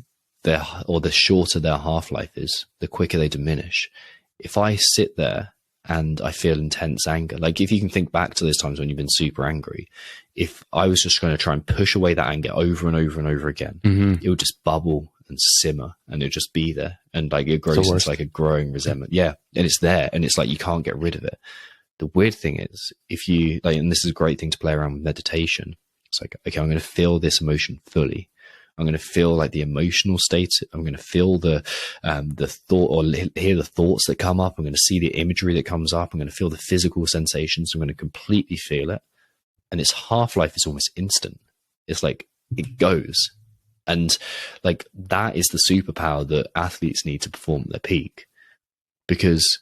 the shorter their half-life is, the quicker they diminish. If I sit there and I feel intense anger, like if you can think back to those times when you've been super angry, if I was just going to try and push away that anger over and over and over again, it would just bubble and simmer, and it would just be there, and like it grows into like a growing resentment. Yeah, and it's there, and it's like you can't get rid of it. The weird thing is, if you like, and this is a great thing to play around with meditation, it's like, okay, I'm going to feel this emotion fully. I'm going to feel like the emotional state. I'm going to feel the thought, or hear the thoughts that come up. I'm going to see the imagery that comes up. I'm going to feel the physical sensations. I'm going to completely feel it. And its half-life is almost instant. It's like, it goes. And like, that is the superpower that athletes need to perform at their peak. Because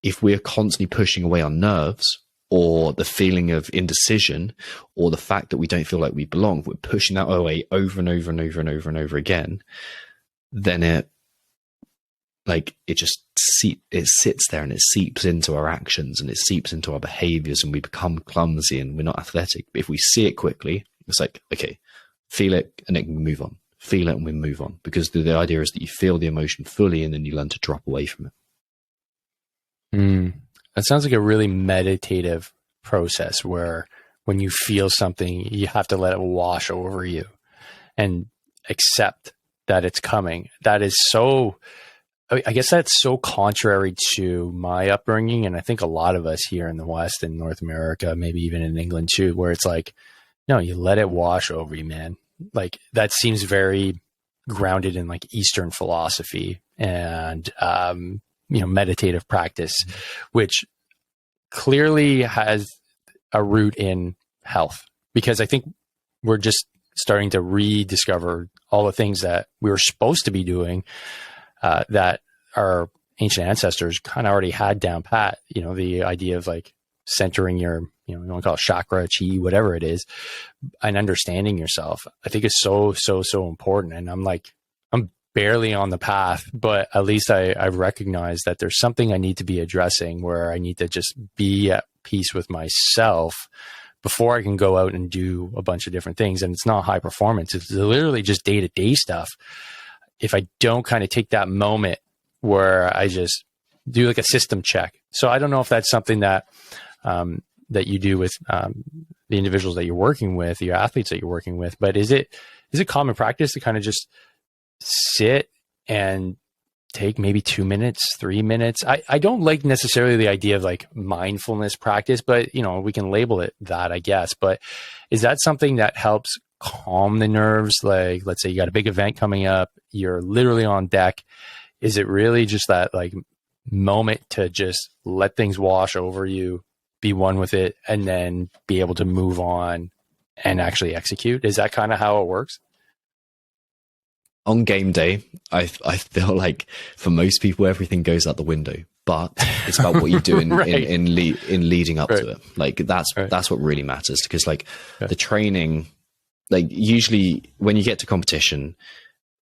if we are constantly pushing away our nerves, or the feeling of indecision, or the fact that we don't feel like we belong, we're pushing that away over and over and over and over and over again, then it sits there, and it seeps into our actions, and it seeps into our behaviors, and we become clumsy, and we're not athletic. But if we see it quickly, it's like, okay, feel it, and then we move on. Feel it, and we move on. Because the idea is that you feel the emotion fully, and then you learn to drop away from it. That sounds like a really meditative process, where when you feel something, you have to let it wash over you and accept that it's coming. That is so, I guess that's so contrary to my upbringing. And I think a lot of us here in the West, in North America, maybe even in England too, where it's like, no, you let it wash over you, man. Like, that seems very grounded in like Eastern philosophy and, meditative practice, which clearly has a root in health, because I think we're just starting to rediscover all the things that we were supposed to be doing, that our ancient ancestors kind of already had down pat. The idea of like centering your, you want to call it chakra, chi, whatever it is, and understanding yourself, I think is so important. And I'm barely on the path, but at least I've recognized that there's something I need to be addressing, where I need to just be at peace with myself before I can go out and do a bunch of different things. And it's not high performance. It's literally just day-to-day stuff. If I don't kind of take that moment where I just do like a system check. So I don't know if that's something that, that you do with, the individuals that you're working with, your athletes that you're working with, but is it common practice to kind of just sit and take maybe 2 minutes, 3 minutes? I don't like necessarily the idea of like mindfulness practice, but we can label it that, I guess. But is that something that helps calm the nerves? Like, let's say you got a big event coming up, you're literally on deck. Is it really just that like moment to just let things wash over you, be one with it, and then be able to move on and actually execute? Is that kind of how it works? On game day, I feel like for most people everything goes out the window, but it's about what you do in Right. in leading up Right. to it. Like that's what really matters, because like Yeah. the training, like usually when you get to competition,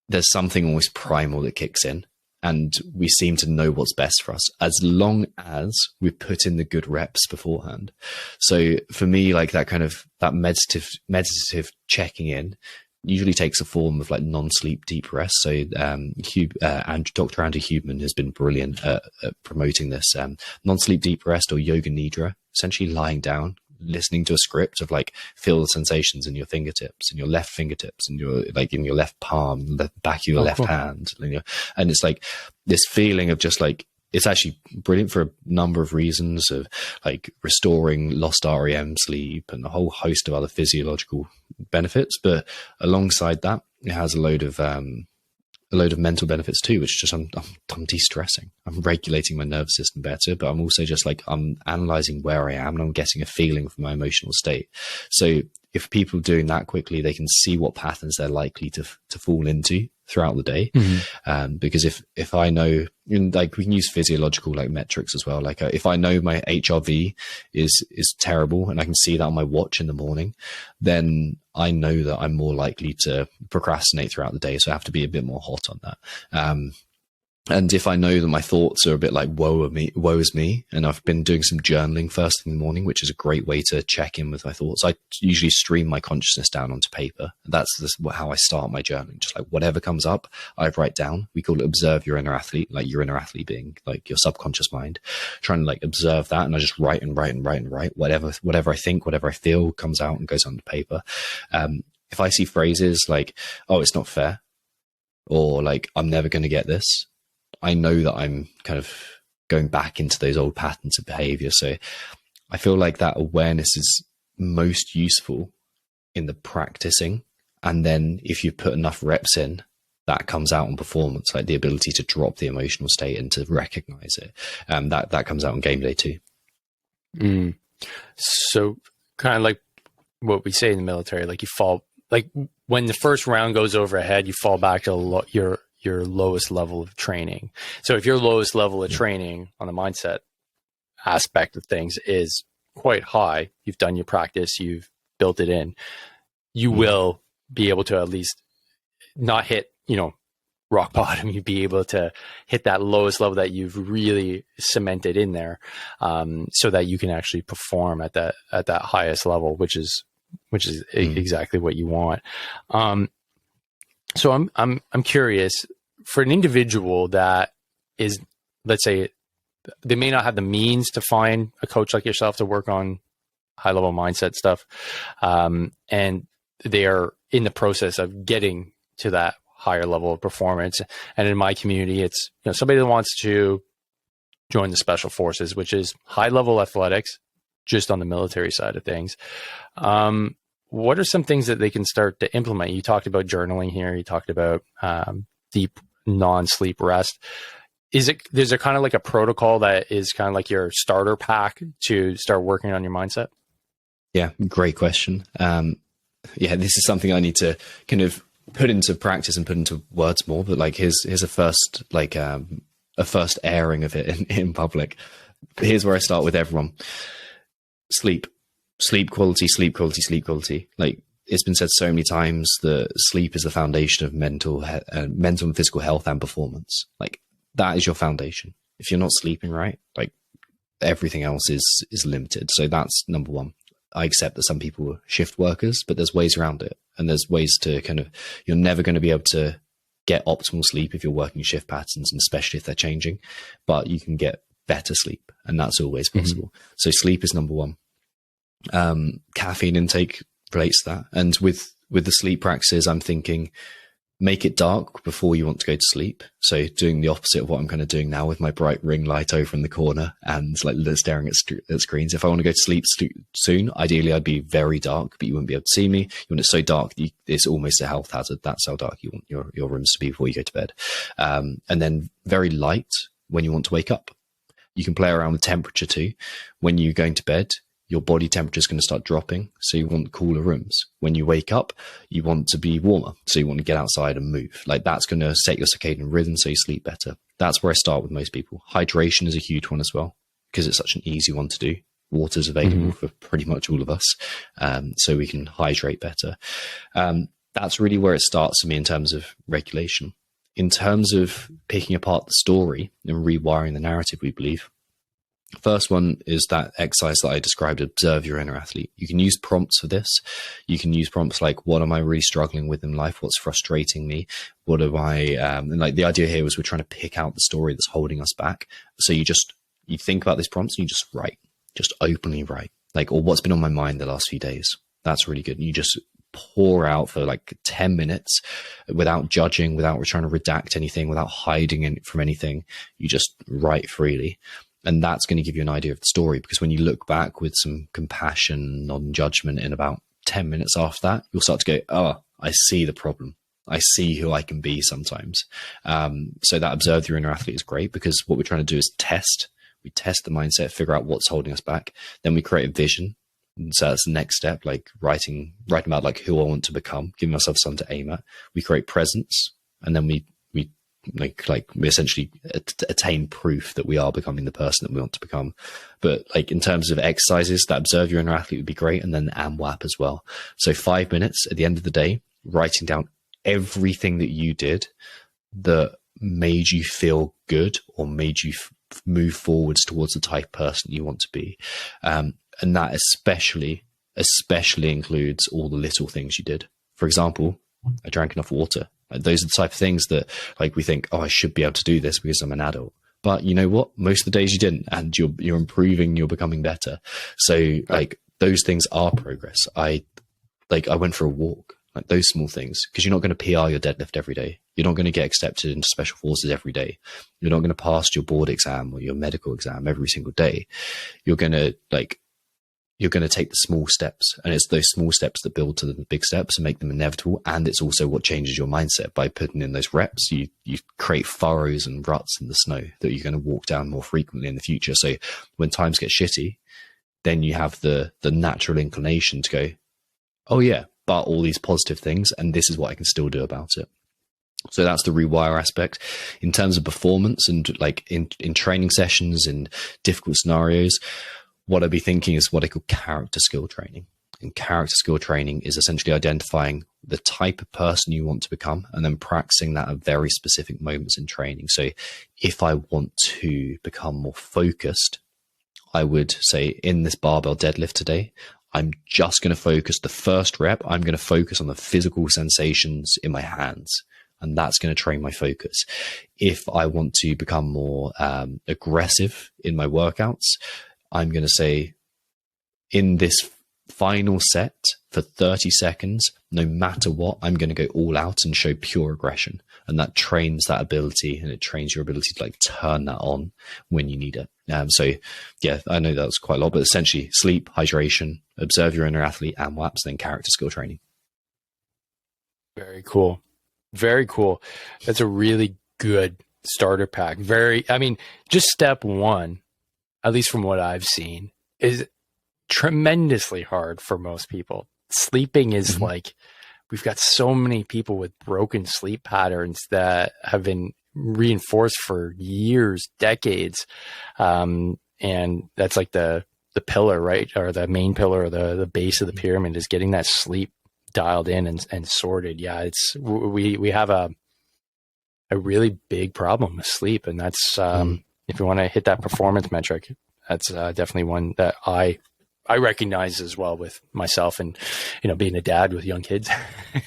there's something almost primal that kicks in, and we seem to know what's best for us as long as we put in the good reps beforehand. So for me, like that kind of that meditative checking in usually takes a form of like non-sleep deep rest. So and Dr. Andrew Huberman has been brilliant at promoting this non-sleep deep rest, or yoga nidra, essentially lying down, listening to a script of like feel the sensations in your fingertips, in your left fingertips, and your like in your left palm, the back of your left hand, and it's like this feeling of just like, it's actually brilliant for a number of reasons, of like restoring lost REM sleep and a whole host of other physiological benefits. But alongside that, it has a load of mental benefits too, which is just I'm de-stressing. I'm regulating my nervous system better, but I'm also just like, I'm analyzing where I am and I'm getting a feeling for my emotional state. So if people are doing that quickly, they can see what patterns they're likely to fall into throughout the day. Because if I know, like we can use physiological like metrics as well. Like if I know my HRV is terrible and I can see that on my watch in the morning, then I know that I'm more likely to procrastinate throughout the day. So I have to be a bit more hot on that. And if I know that my thoughts are a bit like woe is me, and I've been doing some journaling first thing in the morning, which is a great way to check in with my thoughts. I usually stream my consciousness down onto paper. That's how I start my journaling. Just like whatever comes up, I write down. We call it observe your inner athlete, like your inner athlete being like your subconscious mind, trying to like observe that. And I just write and write and write and write. Whatever I think, whatever I feel comes out and goes onto paper. If I see phrases like, oh, it's not fair, or like, I'm never going to get this, I know that I'm kind of going back into those old patterns of behavior. So I feel like that awareness is most useful in the practicing. And then if you put enough reps in, that comes out on performance, like the ability to drop the emotional state and to recognize it. That comes out on game day too. So kind of like what we say in the military, like you fall, like when the first round goes overhead, you fall back to your lowest level of training. So if your lowest level of training on the mindset aspect of things is quite high, you've done your practice, you've built it in, you will be able to at least not hit, rock bottom. You'd be able to hit that lowest level that you've really cemented in there, so that you can actually perform at that highest level, which is exactly what you want. So I'm curious, for an individual that is, let's say, they may not have the means to find a coach like yourself to work on high level mindset stuff, and they are in the process of getting to that higher level of performance. And in my community, it's somebody that wants to join the special forces, which is high level athletics, just on the military side of things. What are some things that they can start to implement? You talked about journaling here. You talked about deep non-sleep rest. Is there kind of like a protocol that is kind of like your starter pack to start working on your mindset? Yeah, great question. This is something I need to kind of put into practice and put into words more. But like, here's a first first airing of it in public. Here's where I start with everyone: sleep quality, sleep quality, sleep quality. Like, it's been said so many times that sleep is the foundation of mental and physical health and performance. Like, that is your foundation. If you're not sleeping right, like, everything else is limited. So that's number one. I accept that some people are shift workers, but there's ways around it. And there's ways to you're never going to be able to get optimal sleep if you're working shift patterns, and especially if they're changing, but you can get better sleep, and that's always possible. So sleep is number one. Caffeine intake relates to that. And with the sleep practices, I'm thinking make it dark before you want to go to sleep. So doing the opposite of what I'm kind of doing now with my bright ring light over in the corner and like staring at screens. If I want to go to sleep soon, ideally I'd be very dark, but you wouldn't be able to see me. You want it so dark, it's almost a health hazard. That's how dark you want your rooms to be before you go to bed. And then very light when you want to wake up. You can play around with temperature too. When you're going to bed, your body temperature is going to start dropping. So you want cooler rooms. When you wake up, you want to be warmer. So you want to get outside and move. Like that's going to set your circadian rhythm so you sleep better. That's where I start with most people. Hydration is a huge one as well, because it's such an easy one to do. Water is available for pretty much all of us. So we can hydrate better. That's really where it starts for me in terms of regulation. In terms of picking apart the story and rewiring the narrative, we believe, first one is that exercise that I described, observe your inner athlete. You can use prompts for this. You can use prompts like, what am I really struggling with in life? What's frustrating me? What am I, and like the idea here was we're trying to pick out the story that's holding us back. So you think about these prompts and you just write, just openly write, like, or what's been on my mind the last few days. That's really good. And you just pour out for like 10 minutes without judging, without trying to redact anything, without hiding it from anything. You just write freely. And that's going to give you an idea of the story, because when you look back with some compassion, non-judgment in about 10 minutes after that, you'll start to go, oh, I see the problem. I see who I can be sometimes. So that observe your inner athlete is great, because what we're trying to do is test. We test the mindset, figure out what's holding us back. Then we create a vision. And so that's the next step, like writing about like who I want to become, giving myself something to aim at. We create presence, and then we essentially attain proof that we are becoming the person that we want to become. But like in terms of exercises, that observe your inner athlete would be great. And then the AMWAP as well. So 5 minutes at the end of the day, writing down everything that you did that made you feel good or made you move forwards towards the type of person you want to be. And that especially includes all the little things you did. For example, I drank enough water. Like, those are the type of things that like we think, oh, I should be able to do this because I'm an adult. But you know what? Most of the days you didn't, and you're improving, you're becoming better. So like those things are progress. I went for a walk, like those small things, because you're not going to PR your deadlift every day. You're not going to get accepted into special forces every day. You're not going to pass your board exam or your medical exam every single day. You're going to take the small steps, and it's those small steps that build to the big steps and make them inevitable. And it's also what changes your mindset. By putting in those reps, you create furrows and ruts in the snow that you're going to walk down more frequently in the future. So when times get shitty, then you have the natural inclination to go, oh yeah, but all these positive things, and this is what I can still do about it. So that's the rewire aspect. In terms of performance and like in training sessions and difficult scenarios, what I'd be thinking is what I call character skill training. And character skill training is essentially identifying the type of person you want to become and then practicing that at very specific moments in training. So if I want to become more focused, I would say in this barbell deadlift today, I'm just going to focus the first rep. I'm going to focus on the physical sensations in my hands, and that's going to train my focus. If I want to become more aggressive in my workouts, I'm going to say in this final set for 30 seconds, no matter what, I'm going to go all out and show pure aggression. And that trains that ability, and it trains your ability to like turn that on when you need it. So yeah, I know that was quite a lot, but essentially sleep, hydration, observe your inner athlete, and WAPs, then character skill training. Very cool. Very cool. That's a really good starter pack. Just step one, at least from what I've seen, is tremendously hard for most people. Sleeping is like, we've got so many people with broken sleep patterns that have been reinforced for years, decades. And that's like the pillar, right? Or the main pillar, or the base of the pyramid is getting that sleep dialed in and sorted. Yeah. We have a really big problem with sleep. And that's, if you want to hit that performance metric, that's definitely one that I recognize as well with myself, and being a dad with young kids.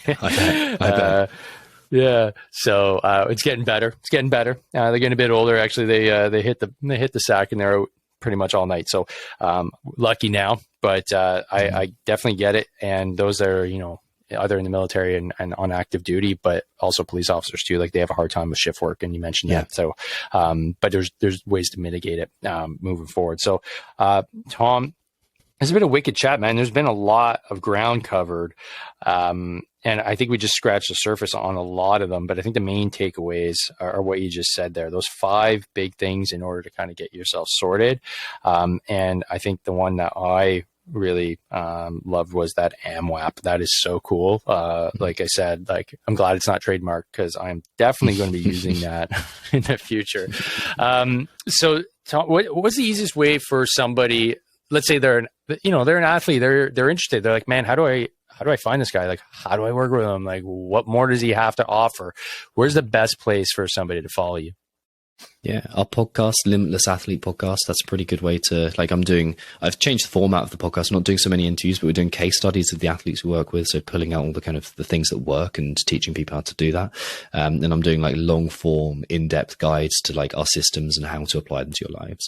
I bet. Yeah. So it's getting better. They're getting a bit older. Actually, they hit the sack and they're out pretty much all night. So lucky now, but I definitely get it. And those are either in the military and on active duty, but also police officers too. Like they have a hard time with shift work, and you mentioned that. So, but there's ways to mitigate it moving forward. So, Tom, it's been a wicked chat, man. There's been a lot of ground covered. And I think we just scratched the surface on a lot of them, but I think the main takeaways are what you just said there, those 5 big things in order to kind of get yourself sorted. And I think the one that I really loved was that AMWAP. That is so cool. Like I said, like I'm glad it's not trademarked, because I'm definitely going to be using that in the future. So Tom, what's the easiest way for somebody, let's say they're an athlete, they're interested, they're like, man, how do I find this guy? Like, how do I work with him? Like, what more does he have to offer? Where's the best place for somebody to follow you? Yeah, our podcast, Limitless Athlete Podcast, that's a pretty good way to, like, I've changed the format of the podcast. I'm not doing so many interviews, but we're doing case studies of the athletes we work with. So pulling out all the kind of the things that work and teaching people how to do that. And I'm doing like long form, in-depth guides to like our systems and how to apply them to your lives.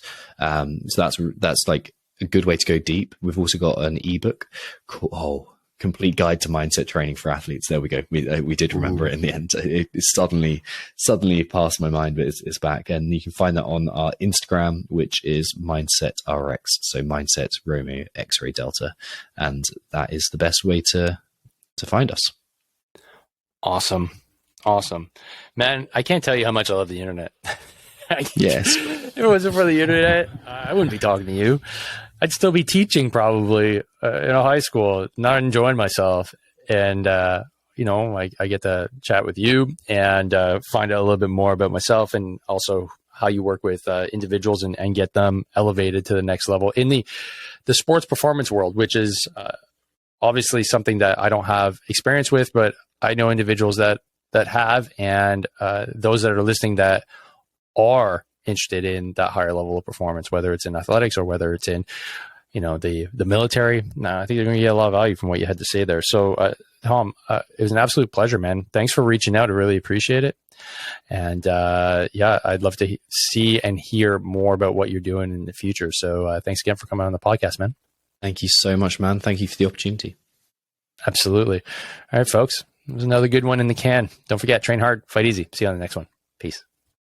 So that's like a good way to go deep. We've also got an ebook called, Complete Guide to Mindset Training for Athletes. There we go. We did remember it in the end. It suddenly passed my mind, but it's back. And you can find that on our Instagram, which is Mindset RX. So Mindset Romeo X-Ray Delta. And that is the best way to find us. Awesome. Man, I can't tell you how much I love the internet. Yes. If it wasn't for the internet, I wouldn't be talking to you. I'd still be teaching probably in a high school, not enjoying myself. And, I get to chat with you and find out a little bit more about myself, and also how you work with individuals and get them elevated to the next level in the sports performance world, which is obviously something that I don't have experience with, but I know individuals that have, and those that are listening that are interested in that higher level of performance, whether it's in athletics or whether it's in, the military. I think they're going to get a lot of value from what you had to say there. So, Tom, it was an absolute pleasure, man. Thanks for reaching out. I really appreciate it. And I'd love to see and hear more about what you're doing in the future. So thanks again for coming on the podcast, man. Thank you so much, man. Thank you for the opportunity. Absolutely. All right, folks. It was another good one in the can. Don't forget, train hard, fight easy. See you on the next one. Peace.